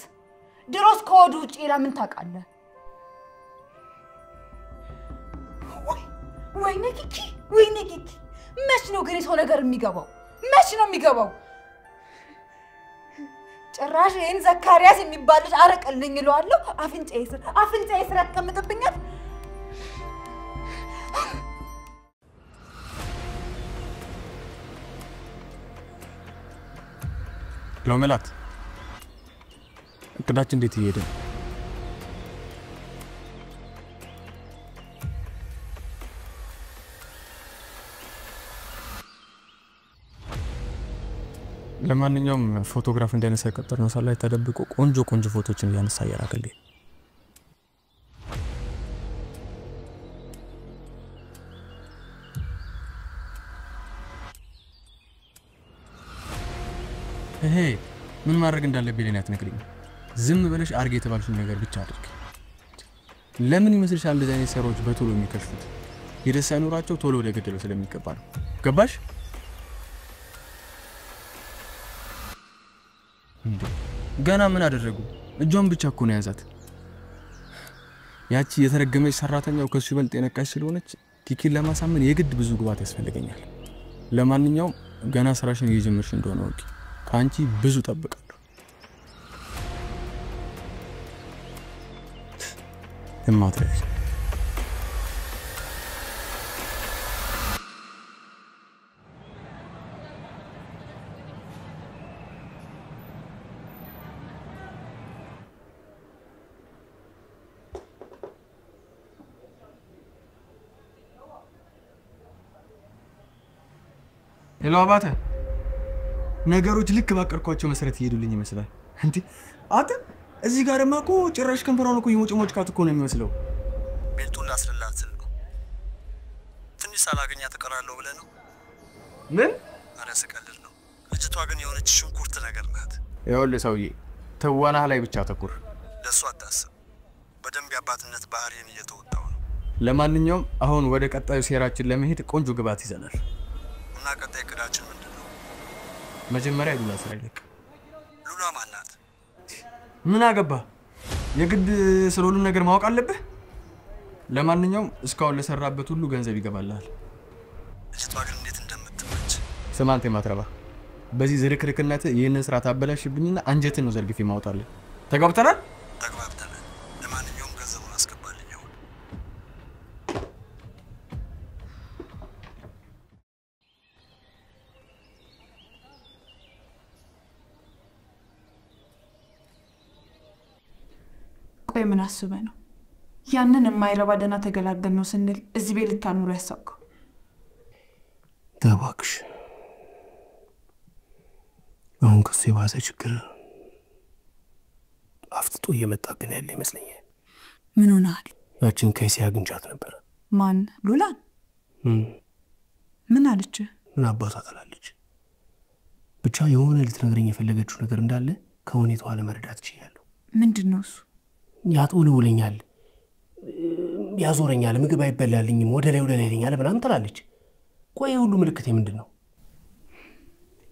ድሮስ ከወዱ ውጪ ለምን ታውቃለህ? ወይኔ ኪኪ መች ነው ግን የሰው ነገር የሚገባው? መች ነው የሚገባው? ጭራሽ ይህን ዘካሪያስ የሚባል ልጅ አረቀልኝ እለዋለሁ። አፍንጫዬ ስር ያስቀምጥብኛል። ሎሜላት እቅዳችን እንዴት እየሄደ? ለማንኛውም ፎቶግራፍ እንዳነሳ የቀጠርነው ሳላይ ተደብቆ ቆንጆ ፎቶችን እያነሳ ያራከልኝ። ምን ማድረግ እንዳለብኝ ለኔ አትነግሪኝ? ዝም ብለሽ አርጌ የተባልሽውን ነገር ብቻ አድርጊ። ለምን ይመስልሻል እንደዚህ አይነት ሰሮች በቶሎ የሚከሽፉት? ይደስ አይኖራቸው ቶሎ ወደ ገደለው ስለሚገባ ነው። ገባሽ? ገና ምን አደረጉ? እጇን ብቻ እኮ ነው ያዛት። ያቺ የተረገመች ሰራተኛው ከሱ ይበልጥ የነቃሽ ስለሆነች ኪኪን ለማሳመን የግድ ብዙ ግባት ያስፈልገኛል። ለማንኛውም ገና ስራሽን እየጀመርሽ እንደሆነ ወቂ። ካንቺ ብዙ ጠብቃለሁ። እማትረፊ ሄሎ አባተ፣ ነገሮች ልክ ባቀርኳቸው መሰረት ይሄዱልኝ ይመስላል። እንዴ አተ እዚህ ጋር ደግሞ እኮ ጭራሽ ከንፈራውን እኮ የሞጭ ካት እኮ ነው የሚመስለው። ቤቱን ላስረላት ነው። ትንሽ ሳላገኛ ተቀራለሁ ብለህ ነው? ምን? ኧረ ስቀልድ ነው። ልጅቷ ግን የሆነች ሽንኩርት ነገር ናት። ይኸውልህ ሰውዬ፣ ትወናህ ላይ ብቻ ተኩር። ለእሱ አታስብ። በደንብ የአባትነት ባህሪን እየተወጣው ነው። ለማንኛውም አሁን ወደ ቀጣዩ ሴራችን ለመሄድ ቆንጆ ግባት ይዘናል። እና ቀጣይ እቅዳችን ምንድን ነው? መጀመሪያ ሉላ ስራ ይለቅ። ሉላ ማን ናት? ምን አገባ? የግድ ስለሁሉም ነገር ማወቅ አለብህ? ለማንኛውም እስካሁን ለሰራበት ሁሉ ገንዘብ ይገባልሃል። ልጅቷ ግን እንዴት እንደምትመች። ስማ አንተ ማትረባ፣ በዚህ ዝርክርክነት ይህንን ስራ ታበላሽብኝና አንጀትን ነው ዘርግፌ ማውጣልህ። ተጋብተናል? ተግባብተናል። ለማንኛውም ገንዘቡን አስገባልኝ አሁን። ቆይ ምን አስበህ ነው ያንን የማይረባ ደህና ተገላገል ነው ስንል እዚህ ቤት ልታኖሩ ያሳውቀው? እባክሽ አሁን ከሱ የባሰ ችግር አፍጥጦ እየመጣብን ያለ ይመስለኛል። ምን ሆነሃል? ያችን ከይሲ አግኝቻት ነበር። ማን? ሉላን? ምን አለች? ምን አባቷ ትላለች? ብቻ የሆነ ልትነግረኝ የፈለገችው ነገር እንዳለ ከሁኔታዋ ለመረዳት ችያለሁ። ምንድን ነው እሱ? ያጥውልውለኛል፣ ያዞረኛል፣ ምግብ አይበላልኝም፣ ወደ ላይ ይለኛል ምናምን ትላለች። ቆይ ሁሉ ምልክት ምንድን ነው?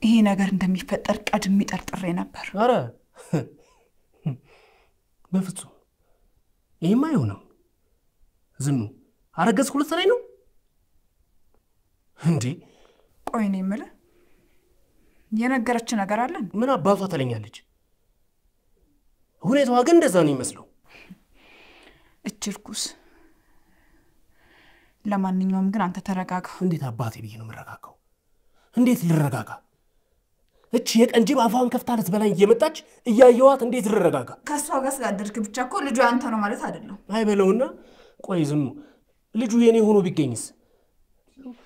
ይሄ ነገር እንደሚፈጠር ቀድሜ ጠርጥሬ ነበር። አረ በፍጹም ይሄማ አይሆንም። ዝኑ አረገዝኩ ልትለኝ ነው እንዴ? ቆይ እኔ የምልህ የነገረች ነገር አለ? ምን አባቷ ትለኛለች? ሁኔታዋ ግን እንደዛ ነው የሚመስለው። እችርኩስ። ለማንኛውም ግን አንተ ተረጋጋ። እንዴት አባቴ ብዬ ነው የምረጋጋው? እንዴት ልረጋጋ? እቺ የቀንጅብ አፏን ከፍታለት በላይ እየመጣች እያየዋት እንዴት ልረጋጋ? ከሷ ጋር ስላደርክ ብቻ እኮ ልጁ አንተ ነው ማለት አይደለም። አይበለውና ቆይ ዝኑ ልጁ የኔ ሆኖ ቢገኝስ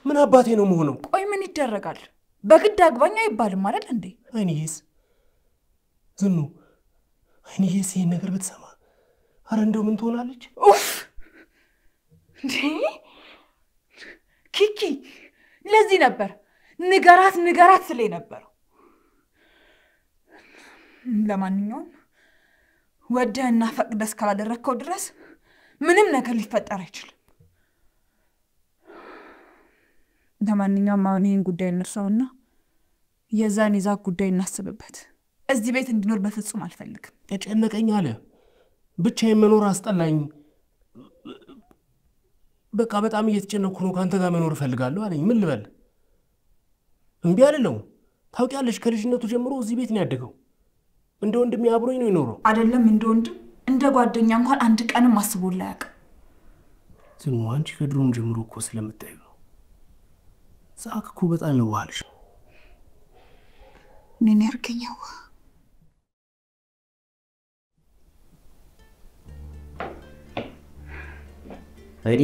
ምን አባቴ ነው መሆነው? ቆይ ምን ይደረጋል? በግድ አግባኝ አይባልም አይደል እንዴ? አይንዬስ ዝኑ አይንዬስ ይሄን ነገር ብትሰማ አረ እንደው ምን ትሆናለች? ኡፍ ኪኪ ለዚህ ነበር ንገራት ስለ ነበር። ለማንኛውም ወደህና ፈቅደህ ካላደረከው ድረስ ምንም ነገር ሊፈጠር አይችልም። ለማንኛውም አሁን ይሄን ጉዳይ እንርሳውና የዛን ይዛት ጉዳይ እናስብበት። እዚህ ቤት እንዲኖር በፍጹም አልፈልግም። ተጨነቀኝ አለ ብቻዬን መኖር አስጠላኝ። በቃ በጣም እየተጨነኩ ነው። ካንተ ጋር መኖር እፈልጋለሁ አለኝ። ምን ልበል? እምቢ አልለው። ታውቂያለሽ ከልጅነቱ ጀምሮ እዚህ ቤት ነው ያደገው። እንደ ወንድሜ አብሮኝ ነው የኖረው። አይደለም እንደ ወንድም እንደ ጓደኛ እንኳን አንድ ቀንም አስቦላ ያውቅ። ዝኑ አንቺ ከድሮም ጀምሮ እኮ ስለምታዩ ነው። ዛክ እኮ በጣም ነው ዋልሽ። ምን ያርገኛው? አይዲ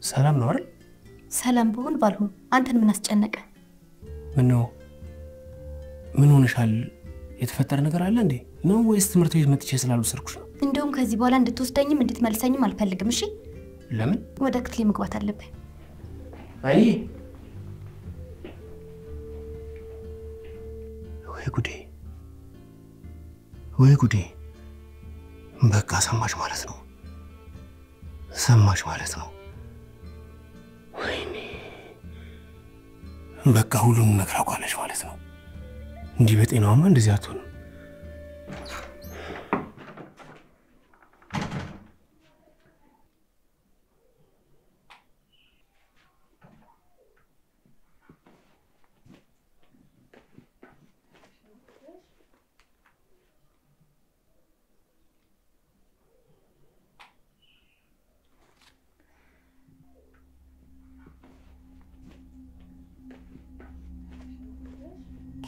ሰላም ነው አይደል? ሰላም ብሆን ባልሆን አንተን ምን አስጨነቀ? ምን ሆነሻል? የተፈጠረ ነገር አለ እንዴ? ነው ወይስ ትምህርት ቤት መጥቼ ስላልወሰድኩሽ ነው? እንደውም ከዚህ በኋላ እንድትወስደኝም እንድትመልሰኝም አልፈልግም። እሺ ለምን? ወደ ክፍሌ መግባት አለብኝ። አይ ወይ ጉዴ በቃ ሰማሽ ማለት ነው። ወይኔ በቃ ሁሉንም ነገር አውቃለሽ ማለት ነው። እንዲህ በጤናዋማ እንደዚህ አትሆንም።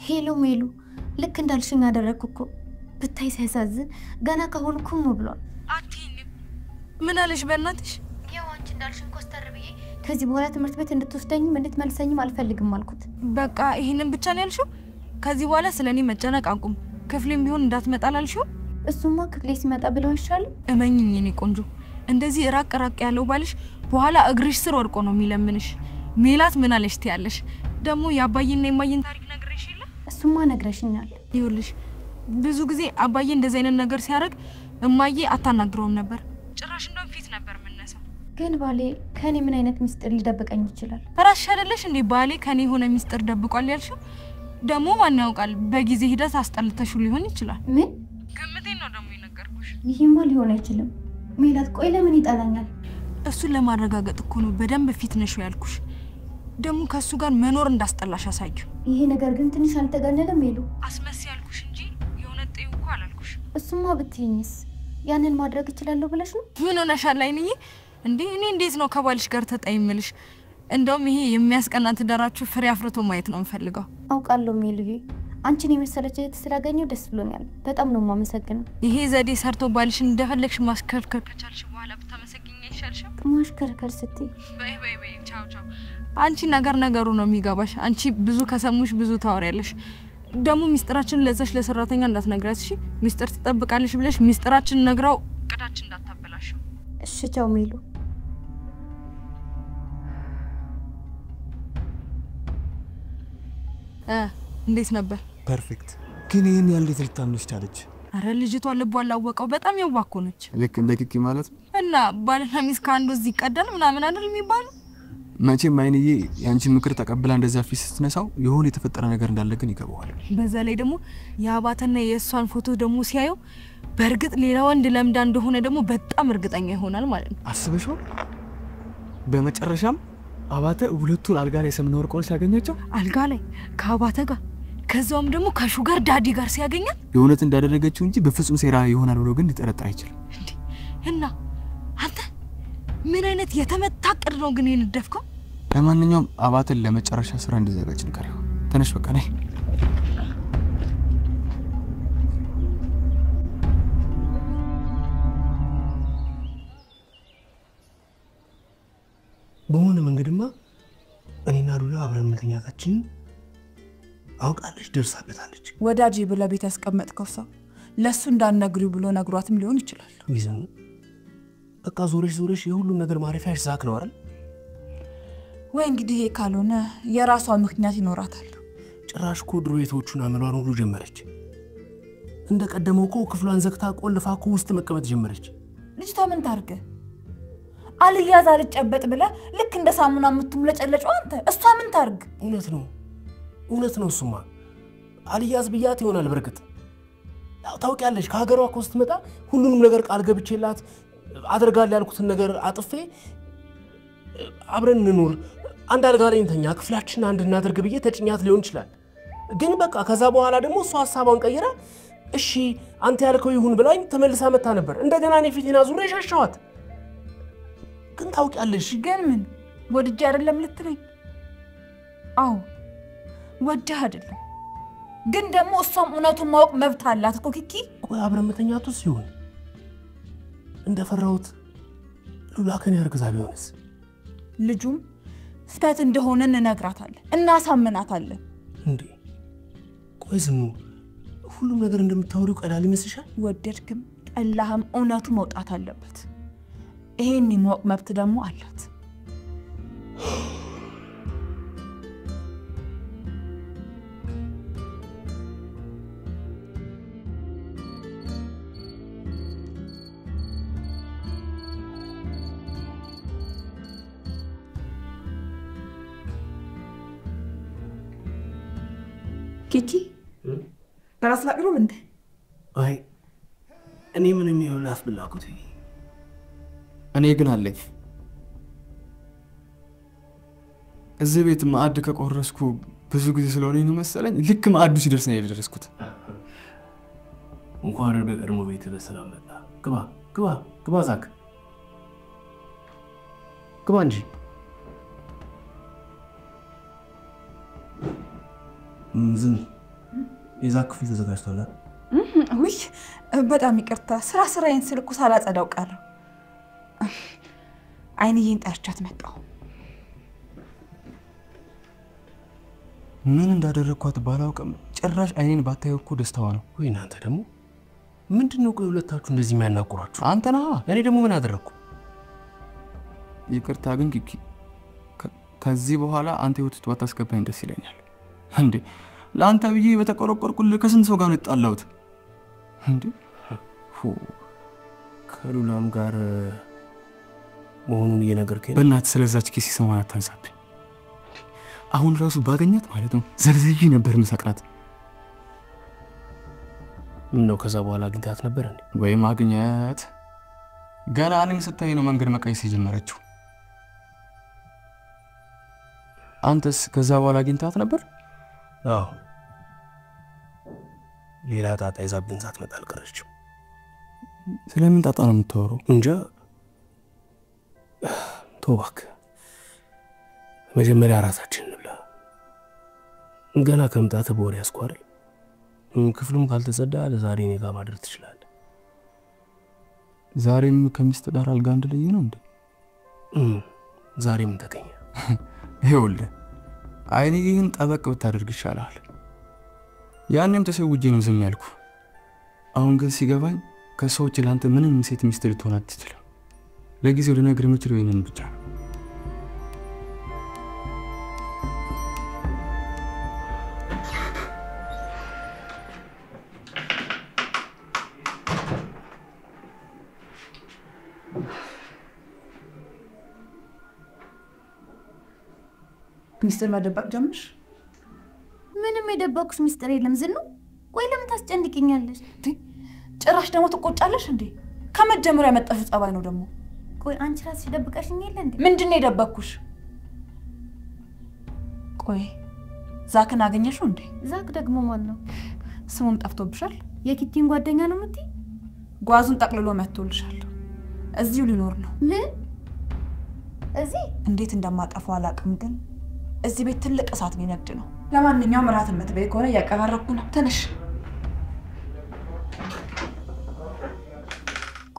ሄሎ ሜሉ ልክ እንዳልሽኝ አደረኩ እኮ። ብታይ ሲያሳዝን ገና ካሁን ኩሙ ብሏል። አትይኝም። ምን አለሽ በእናትሽ? ያው አንቺ እንዳልሽኝ ኮስተር ብዬ ከዚህ በኋላ ትምህርት ቤት እንድትወስደኝም እንድትመልሰኝም አልፈልግም አልኩት። በቃ ይሄንን ብቻ ነው ያልሽው? ከዚህ በኋላ ስለኔ መጨነቅ አቁም። ክፍሌም ቢሆን እንዳትመጣ አላልሽው? እሱማ ክፍሌ ሲመጣ ብለው ይሻል። እመኝኝ የኔ ቆንጆ፣ እንደዚህ ራቅ ያለው ባልሽ በኋላ እግርሽ ስር ወድቆ ነው የሚለምንሽ። ሜላት ምን አለሽ ትያለሽ? ደግሞ የአባዬና የማየን ታሪክ ነግሬሽ የለ? እሱማ ነግረሽኛል። ይኸውልሽ ብዙ ጊዜ አባዬ እንደዚህ አይነት ነገር ሲያደርግ እማዬ አታናግረውም ነበር። ጭራሽ እንደውም ፊት ነበር የምነሳው። ግን ባሌ ከኔ ምን አይነት ሚስጥር ሊደብቀኝ ይችላል? ራስሽ አይደለሽ እንዴ ባሌ ከኔ የሆነ ሚስጥር ደብቋል ያልሽው? ደግሞ ማን ያውቃል፣ በጊዜ ሂደት አስጠልተሽው ሊሆን ይችላል። ምን ግምቴን ነው ደግሞ የነገርኩሽ። ይሄማ ሊሆን አይችልም። ሜላት ቆይ ለምን ይጣላኛል? እሱን ለማረጋገጥ እኮ ነው በደንብ ፊት ነሽ ያልኩሽ። ደግሞ ከሱ ጋር መኖር እንዳስጠላሽ አሳዩ። ይሄ ነገር ግን ትንሽ አልተጋነለም ሜሉ? አስመስ ያልኩሽ እንጂ የሆነ ጤው እኮ አላልኩሽ። እሱማ ብትይኝስ ያንን ማድረግ እችላለሁ ብለሽ ነው? ምን ሆነሻል አይንዬ? እንዴ እኔ እንዴት ነው ከባልሽ ጋር ተጣይምልሽ? እንደውም ይሄ የሚያስቀና ትዳራችሁ ፍሬ አፍርቶ ማየት ነው እንፈልገው። አውቃለሁ ሜሉዬ፣ አንቺን የመሰለች እህት ስላገኘው ደስ ብሎኛል። በጣም ነው የማመሰግነው። ይሄ ዘዴ ሰርቶ ባልሽን እንደፈለግሽ ማስከርከር ከቻልሽ በኋላ ብታመሰግኝ አይሻልሽም? ማሽከርከር ስትይ በይ ቻው። አንቺ ነገሩ ነው የሚገባሽ። አንቺ ብዙ ከሰሙሽ ብዙ ታወሪያለሽ። ደግሞ ሚስጥራችን ለዛሽ ለሰራተኛ እንዳትነግራት እሺ? ሚስጥር ትጠብቃለሽ ብለሽ ሚስጥራችን ነግራው ቅዳችን እንዳታበላሽው። እሺ ቻው ሜሉ። እንዴት ነበር? ፐርፌክት። ግን ይሄን ያህል እንዴት ልታምንሽ ቻለች? አረ ልጅቷ ልቧ አላወቀው። በጣም የዋህ ነች። ልክ እንደ ኪኪ ማለት ነው። እና ባልና ሚስት ከአንዱ እዚህ ይቀዳል ምናምን አይደል የሚባለው? መቼም አይንዬ ያንቺን ምክር ተቀብላ እንደዛ ፊት ስትነሳው የሆነ የተፈጠረ ነገር እንዳለ ግን ይገባዋል። በዛ ላይ ደግሞ የአባተና የእሷን ፎቶ ደግሞ ሲያየው በእርግጥ ሌላ ወንድ ለምዳ እንደሆነ ደግሞ በጣም እርግጠኛ ይሆናል ማለት ነው። አስበሽው? በመጨረሻም አባተ ሁለቱን አልጋ ላይ ሰምነው ወርቆን ሲያገኛቸው አልጋ ላይ ከአባተ ጋር ከዛውም ደግሞ ከሹጋር ዳዲ ጋር ሲያገኛት የእውነት እንዳደረገችው እንጂ በፍጹም ሴራ ይሆናል ብሎ ግን ሊጠረጥር አይችልም። እና አንተ ምን አይነት የተመታ ቅድ ነው ግን የነደፍከው? ለማንኛውም አባተን ለመጨረሻ ስራ እንዲዘጋጅ ንገሪው። ተነሽ በቃ ነይ። መተኛታችን አውቃለች፣ ደርሳበታለች። ወዳጄ ብለህ ቤት ያስቀመጥከው ሰው ለሱ እንዳትነግሪው ብሎ ነግሯትም ሊሆን ይችላል። ይዘን በቃ ዞረሽ የሁሉም ነገር ማረፊያሽ ዛክ ነው አይደል? ወይ እንግዲህ ይሄ ካልሆነ የራሷ ምክንያት ይኖራታል። ጭራሽ እኮ ድሮ የተዎቹን አመሏን ሁሉ ጀመረች። እንደ ቀደመው እኮ ክፍሏን ዘግታ ቆልፋ እኮ ውስጥ መቀመጥ ጀመረች። ልጅቷ ምን ታርገ? አልያዝ አልጨበጥ ብለህ ልክ እንደ ሳሙና የምትሙለጨለጨው አንተ፣ እሷ ምን ታርግ? እውነት ነው። እሱማ አልያዝ ብያት ይሆናል። በርግጥ ያው ታውቂያለሽ፣ ከሀገሯ እኮ ስትመጣ ሁሉንም ነገር ቃል ገብቼላት አደርጋለሁ ያልኩትን ነገር አጥፌ አብረን እንኑር፣ አንድ አልጋ ላይ እንተኛ፣ ክፍላችን አንድ እናድርግ ብዬ ተጭኛት ሊሆን ይችላል። ግን በቃ ከዛ በኋላ ደግሞ እሷ ሐሳቧን ቀይራ እሺ አንተ ያልከው ይሁን ብላኝ ተመልሳ መጣ ነበር። እንደገና እኔ ፊቴን አዙሬ ሻሻዋት። ግን ታውቂያለሽ፣ ግን ምን ወድጄ አይደለም ልትለኝ? አዎ ወድጄ አይደለም፣ ግን ደግሞ እሷም እውነቱን ማወቅ መብት አላት እኮ ኪኪ። ቆይ አብረን መተኛቱ ሲሆን እንደፈራሁት ሉላ ከኔ አርግዛ ቢሆንስ? ልጁም ስህተት እንደሆነ እንነግራታለን፣ እናሳምናታለን። እንዴ ቆይ ዝሙ፣ ሁሉም ነገር እንደምታወሪው ቀላል ይመስልሻል? ወደድክም ጠላህም እውነቱ መውጣት አለበት። ይሄን የማወቅ መብት ደግሞ አላት። ኪኪ በራስ ላቅርብ እንዴ? አይ እኔ ምንም ይውላፍ ብላኩት። እኔ ግን አለኝ። እዚህ ቤት ማዕድ ከቆረስኩ ብዙ ጊዜ ስለሆነኝ ነው መሰለኝ ልክ ማዕዱ ሲደርስ ነው የደረስኩት። እንኳን በቀድሞ ቤት በሰላም መጣ። ግባ ዛክ፣ ግባ እንጂ። ዝም የዛክ ክፍል ተዘጋጅቷል። ውይ በጣም ይቅርታ፣ ስራዬን ስል እኮ ሳላጸዳው ቀረ። አይንዬን ጠርቻት መጣሁ። ምን እንዳደረግኳት ባላውቅም ጭራሽ አይኔን ባታየው እኮ ደስታዋ ነው። ወይ እናንተ ደግሞ ምንድነው? ቆይ ሁለታችሁ እንደዚህ የሚያናቁራችሁ? አንተ ነህ። እኔ ደግሞ ምን አደረግኩ? ይቅርታ ግን ኪኪ፣ ከዚህ በኋላ አንተ ህይወት ውስጥ ባታስገባኝ ደስ ይለኛል። እንዴ ለአንተ ብዬ በተቆረቆርኩልህ ከስንት ሰው ጋር ነው የጣላሁት? እንዴ ከሉላም ጋር መሆኑን እየነገርከኝ፣ በእናትህ ስለዛች ኬስ ሲሰማ አታንሳብኝ። አሁን ራሱ ባገኛት ማለት ነው ዘርዝዬ ነበር መሰቅራት። ነው ከዛ በኋላ አግኝታት ነበር እንዴ? ወይ ማግኘት ገና እኔን ስታይ ነው መንገድ መቀየስ የጀመረችው። አንተስ ከዛ በኋላ አግኝታት ነበር? አዎ ሌላ ጣጣ ይዛብን ሳትመጣ አልቀረችም። ስለምን ጣጣ ነው የምታወራው? እንጃ። ተው እባክህ፣ መጀመሪያ ራሳችን እንብላ። ገና ከመምጣትህ በወሬ ያስኳል። ክፍሉም ካልተጸዳ ለዛሬ እኔ ጋር ማድረግ ትችላለህ። ዛሬም ከሚስት ጋር አልጋ አንድ ላይ ነው እንዴ? ዛሬም ተገኘ። ይኸውልህ አይኔን ጠበቅ ብታደርግ ይሻላል። ያኔም ተሰውጄ ነው ዝም ያልኩ። አሁን ግን ሲገባኝ ከሰዎች ለአንተ ምንም ሴት ሚስት ልትሆን አትችልም። ለጊዜው ልነግርህ የምችለው ይሄንን ብቻ ነው። ሚስጥር መደበቅ ጀምርሽ? ምንም የደበቅኩሽ ሚስጥር የለም ዝኑ። ቆይ ለምን ታስጨንቅኛለሽ? ጭራሽ ደግሞ ትቆጫለሽ እንዴ? ከመጀመሪያ ያመጣሽው ጸባይ ነው ደግሞ። ቆይ አንቺ ራስሽ ደብቀሽኝ የለ እንዴ? ምንድነው የደበቅኩሽ? ቆይ ዛክን አገኘሽው እንዴ? ዛክ ደግሞ ማን ነው? ስሙም ጠፍቶብሻል? የኪቲን ጓደኛ ነው የምትይ? ጓዙን ጠቅልሎ መጥቶልሻል። እዚሁ ሊኖር ነው። ምን? እዚህ? እንዴት እንደማጠፋው አላውቅም፣ ግን እዚህ ቤት ትልቅ እሳት ሊነድ ነው። ለማንኛውም እራትን መትበይ ከሆነ እያቀራረብኩ ነው። ተነሽ።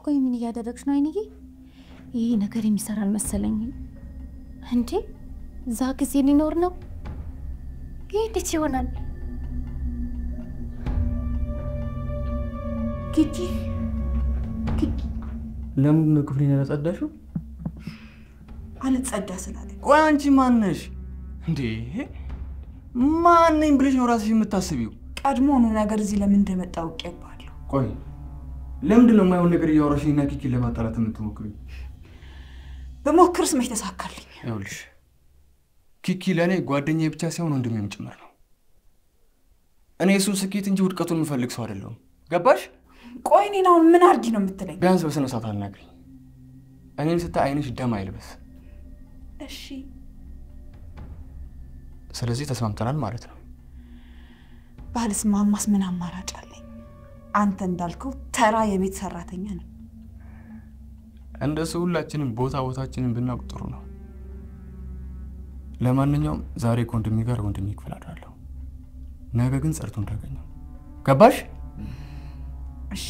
ቆይ ምን እያደረግሽ ነው አይንዬ? ይሄ ነገር የሚሰራ አልመሰለኝም። እንዴ ዛክ እዚህ ሊኖር ነው? እንዴት ይሆናል? ኪኪ ለምን ነው ክፍሌን ያጸዳሽው? አልጸዳ ስላለኝ። ቆይ አንቺ ማን ነሽ እንዴ? ማን ነኝ ብለሽ ነው ራስሽ የምታስቢው? ቀድሞውኑ ነገር እዚህ ለምን እንደመጣ አውቄባለሁ። ቆይ ለምንድን ነው የማይሆን ነገር እያወራሽኝና ኪኪን ለማጣላት የምትሞክሪው? በሞክርስ መች ተሳካልኝ? ይኸውልሽ ኪኪ ለእኔ ጓደኛዬ ብቻ ሳይሆን ወንድሜም ጭምር ነው። እኔ እሱን ስኬት እንጂ ውድቀቱን የምፈልግ ሰው አይደለሁም። ገባሽ? ቆይ እኔን አሁን ምን አድርጊ ነው የምትለኝ? ቢያንስ በስነ ስርዓት አናግሪኝ። እኔን ስታይ ዓይንሽ ደም አይልበስ። እሺ። ስለዚህ ተስማምተናል ማለት ነው። ባልስማማስ ምን አማራጭ አለኝ? አንተ እንዳልከው ተራ የቤት ሰራተኛ ነኝ። እንደሱ ሁላችንም ቦታችንን ብናውቅ ጥሩ ነው። ለማንኛውም ዛሬ ከወንድሜ ጋር ወንድሜ ክፍል አድራለሁ። ነገ ግን ጸርቶ እንዳገኘው። ገባሽ? እሺ።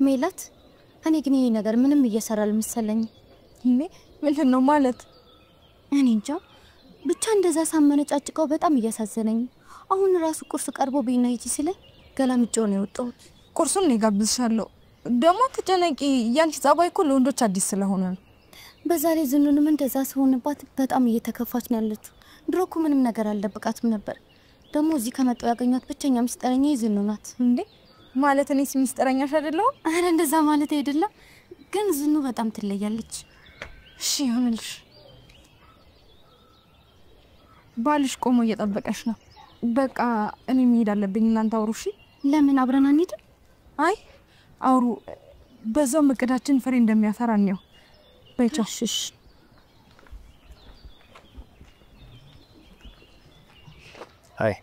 ሜላት እኔ ግን ይሄ ነገር ምንም እየሰራ አልመሰለኝ። ምንድን ነው ማለት? እኔ እንጃ ብቻ እንደዛ ሳመነጫጭቀው በጣም እያሳዘነኝ። አሁን ራሱ ቁርስ ቀርቦ ቢና ይቺ ስለ ገላምጬው ነው የወጣሁት። ቁርሱን እኔ ጋብዝሻለሁ። ደግሞ ተጨነቂ፣ ያንቺ ጸባይ እኮ ለወንዶች አዲስ ስለሆነ ነው። በዛ ላይ ዝኑንም እንደዛ ሲሆንባት በጣም እየተከፋች ነው ያለችው። ድሮ እኮ ምንም ነገር አልደበቃትም ነበር። ደግሞ እዚህ ከመጣው ያገኘኋት ብቸኛ ምስጢረኛ ዝኑ ናት። እንዴ ማለት እኔ ምስጢረኛሽ አይደለሁም? አረ እንደዛ ማለት አይደለም፣ ግን ዝኑ በጣም ትለያለች። እሺ ይሁንልሽ። ባልሽ ቆሞ እየጠበቀሽ ነው። በቃ እኔ መሄድ አለብኝ። እናንተ አውሩ። እሺ። ለምን አብረን አንሄድም? አይ አውሩ፣ በዛው እቅዳችን ፍሬ እንደሚያፈራ ነው። በይቻሽሽ አይ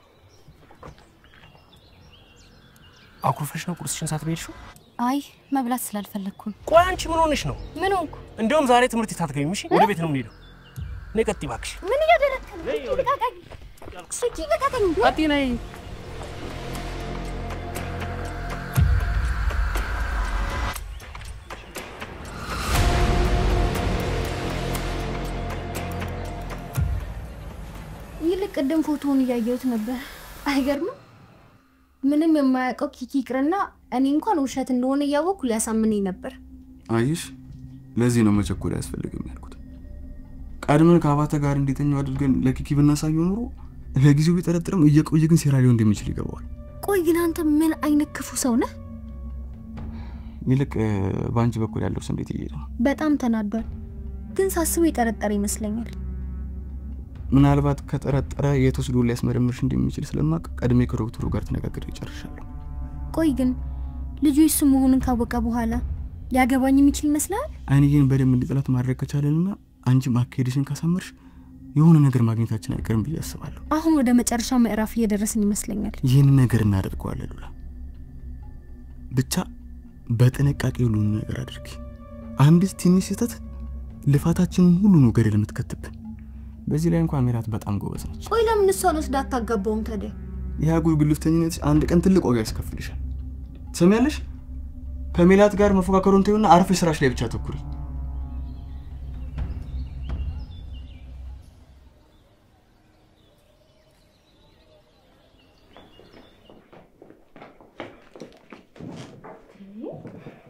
አኩርፈሽ ነው ቁርስሽን ሳትበይልሽው? አይ መብላት ስላልፈለኩ። ቆይ አንቺ ምን ሆነሽ ነው? ምን ሆንኩ? እንደውም ዛሬ ትምህርት ታትገኝም። እሺ ወደ ቤት ነው የምንሄደው። ነይ ቀጥይ እባክሽ። ምን እያደረክ ነው? ልቀቀኝ! ልቀቀኝ! ቀጥይ ነይ። ይልቅ ቅድም ፎቶውን እያየሁት ነበር። አይገርምም? ምንም የማያውቀው ኪኪ ይቅርና እኔ እንኳን ውሸት እንደሆነ እያወቅኩ ሊያሳምነኝ ነበር። አይሽ ለዚህ ነው መቸኮል ያስፈልግም ያልኩት። ቀድመን ከአባተ ጋር እንዲተኛው አድርገን ለኪኪ ብናሳየው ኖሮ ለጊዜው ቢጠረጥርም እየቆየ ግን ሴራ ሊሆን እንደሚችል ይገባዋል። ቆይ ግን አንተ ምን አይነት ክፉ ሰው ነህ? ይልቅ ባንቺ በኩል ያለው እንዴት እየሄደ ነው? በጣም ተናዷል፣ ግን ሳስበው የጠረጠረ ይመስለኛል። ምናልባት ከጠረጠረ የተወስዶ ሊያስመረምርሽ እንደሚችል ስለማቅ ቀድሜ ከዶክተሩ ጋር ተነጋግሬ ይጨርሻለሁ። ቆይ ግን ልጁ እሱ መሆኑን ካወቀ በኋላ ሊያገባኝ የሚችል ይመስላል? አይኔን በደንብ እንዲጥላት ማድረግ ከቻለንና አንቺ ማካሄድሽን ካሳመርሽ የሆነ ነገር ማግኘታችን አይቀርም ብዬ አስባለሁ። አሁን ወደ መጨረሻው ምዕራፍ እየደረስን ይመስለኛል። ይህን ነገር እናደርገዋለን ሉላ። ብቻ በጥንቃቄ ሁሉን ነገር አድርጊ። አንዲት ትንሽ ስህተት ልፋታችንን ሁሉ ነው ገደል የምትከትብን። በዚህ ላይ እንኳን ሜላት በጣም ጎበዝ ነች። ቆይ ለምን እሷን ወስዳ አታጋባውም ታዲያ? ያ ጉልጉልተኝነትሽ አንድ ቀን ትልቅ ዋጋ ያስከፍልሻል። ትሰሚያለሽ? ከሜላት ጋር መፎካከሩን ተይውና አርፈሽ ስራሽ ላይ ብቻ ተኩሪ።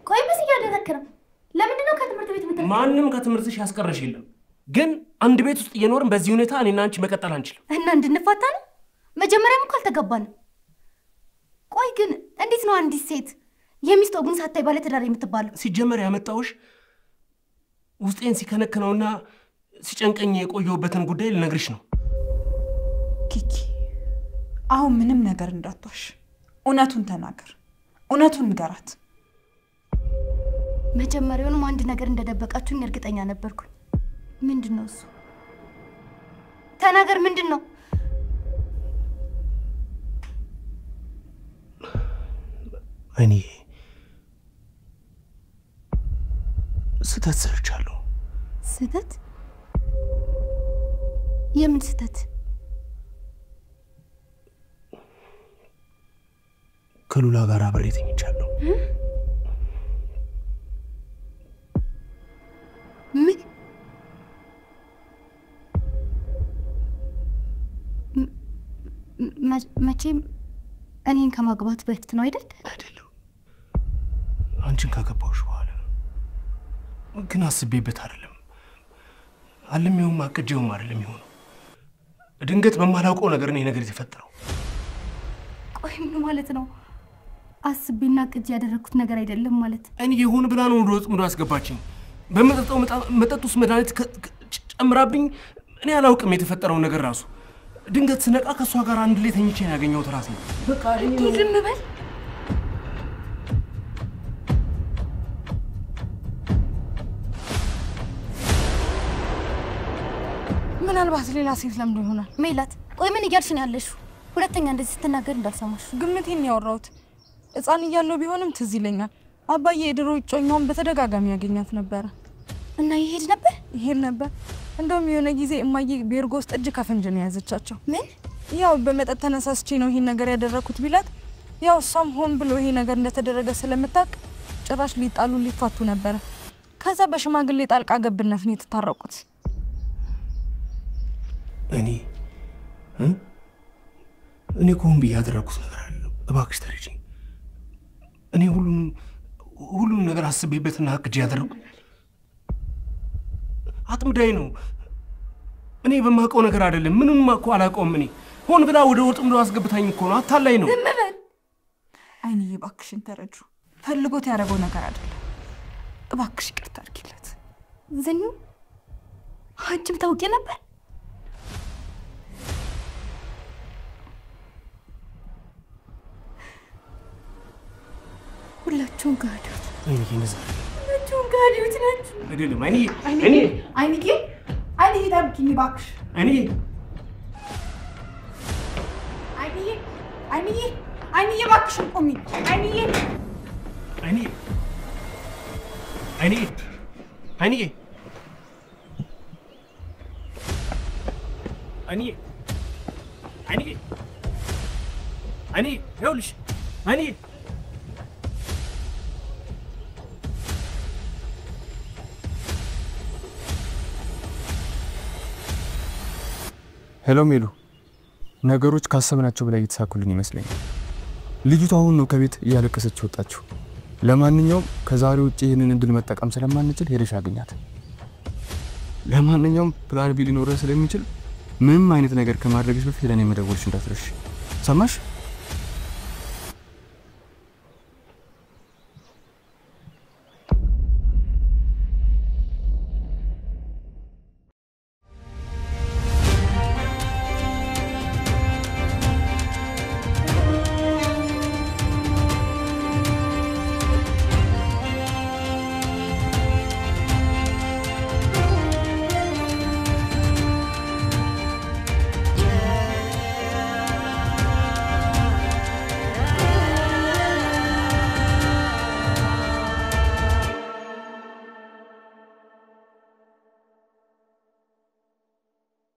ቆይ ምን እያደረክ ነው? ለምንድን ነው ከትምህርት ቤት የምትሄጂው? ማንንም ከትምህርትሽ ያስቀረሽ የለም። ግን አንድ ቤት ውስጥ እየኖርን በዚህ ሁኔታ እኔና አንቺ መቀጠል አንችልም። እና እንድንፋታ ነው? መጀመሪያም እኮ አልተጋባንም። ቆይ ግን እንዴት ነው አንዲት ሴት የሚስት ወጉን ሳታይ ባለ ትዳር የምትባለው? ሲጀመር ያመጣውሽ ውስጤን ሲከነክነውና ሲጨንቀኝ የቆየሁበትን ጉዳይ ልነግርሽ ነው። ኪኪ አሁን ምንም ነገር እንዳትዋሽ፣ እውነቱን ተናገር፣ እውነቱን ንገራት። መጀመሪያውንም አንድ ነገር እንደደበቃችሁኝ እርግጠኛ ነበርኩኝ። ምንድነው እሱ? ተናገር፣ ምንድነው? እኔ ስህተት ሰርቻለሁ። ስህተት? የምን ስህተት? ከሉላ ጋር አብሬ ተኝቻለሁ። ምን? መቼም እኔን ከማግባት በፊት ነው አይደል? አይደለም፣ አንቺን ካገባሁሽ በኋላ። ግን አስቤበት አይደለም፣ አልሜውም አቅጄውም አይደለም የሆነው። ድንገት በማላውቀው ነገር ነው ነገር የተፈጠረው። ቆይ ምን ማለት ነው? አስቤና አቅጄ ያደረኩት ነገር አይደለም ማለት? እኔ የሆነ ብላ ነው ወደ ወጥመዱ አስገባችኝ። በመጠጣው መጠጥ ውስጥ መድኃኒት ጨምራብኝ። እኔ አላውቅም የተፈጠረውን ነገር ራሱ። ድንገት ስነቃ ከሷ ጋር አንድ ላይ ተኝቼ ያገኘሁት ራሴ። በቃ ዝም በል። ምናልባት ሌላ ሴት ለምዶ ይሆናል። ሜላት፣ ቆይ ምን እያልሽ ነው ያለሽው? ሁለተኛ እንደዚህ ስትናገር እንዳልሰማሽ። ግምቴን ያወራሁት ሕፃን እያለሁ ቢሆንም ትዝ ይለኛል። አባዬ የድሮ እጮኛውን በተደጋጋሚ ያገኛት ነበረ እና ይሄድ ነበር። እንደውም የሆነ ጊዜ እማዬ ቤርጎ ውስጥ እጅ ከፍንጅ ነው የያዘቻቸው። ምን? ያው በመጠጥ ተነሳስቼ ነው ይሄን ነገር ያደረኩት ቢላት፣ ያው እሷም ሆን ብሎ ይሄ ነገር እንደተደረገ ስለምታውቅ ጭራሽ ሊጣሉ ሊፋቱ ነበረ። ከዛ በሽማግሌ ጣልቃ ገብነት ነው የተታረቁት። እኔ ኮን ብዬ ያደረኩት ነገር አለ። እባክሽ ተረጂኝ። እኔ ሁሉም ነገር አስቤበትና አቅጄ ያደረኩት አጥምዳይ ነው። እኔ በማውቀው ነገር አይደለም። ምንም እኮ አላውቀውም። እኔ ሆን ብላ ወደ ወጥመዱ አስገብታኝ እኮ ነው። አታላይ ነው። ዝም በል አይንዬ፣ እባክሽን ተረጁ። ፈልጎት ያደረገው ነገር አይደለም። እባክሽ ይቅርታ አድርጊለት። ዝኑ፣ አንቺም ታውቂ ነበር? ሁላችሁም ጋዲዎች። አይንዬ፣ ነዛ ሁላችሁም ጋዲዎች ናችሁ። አይደለም። አይንዬ ጠብቂኝ እባክሽ። አይንዬ እባክሽን ቁሚ። አይንዬ ይኸውልሽ ሄሎ ሜሉ፣ ነገሮች ካሰብናቸው በላይ እየተሳኩልን ይመስለኛል። ልጅቷ አሁን ነው ከቤት እያለቀሰች ወጣችው። ለማንኛውም ከዛሬ ውጪ ይሄንን እድል መጠቀም ስለማንችል ሄደሽ አገኛት። ለማንኛውም ፕላን ቢ ሊኖር ስለሚችል ምንም አይነት ነገር ከማድረግሽ በፊት ለኔ መደወልሽ እንዳትረሽ። ሰማሽ?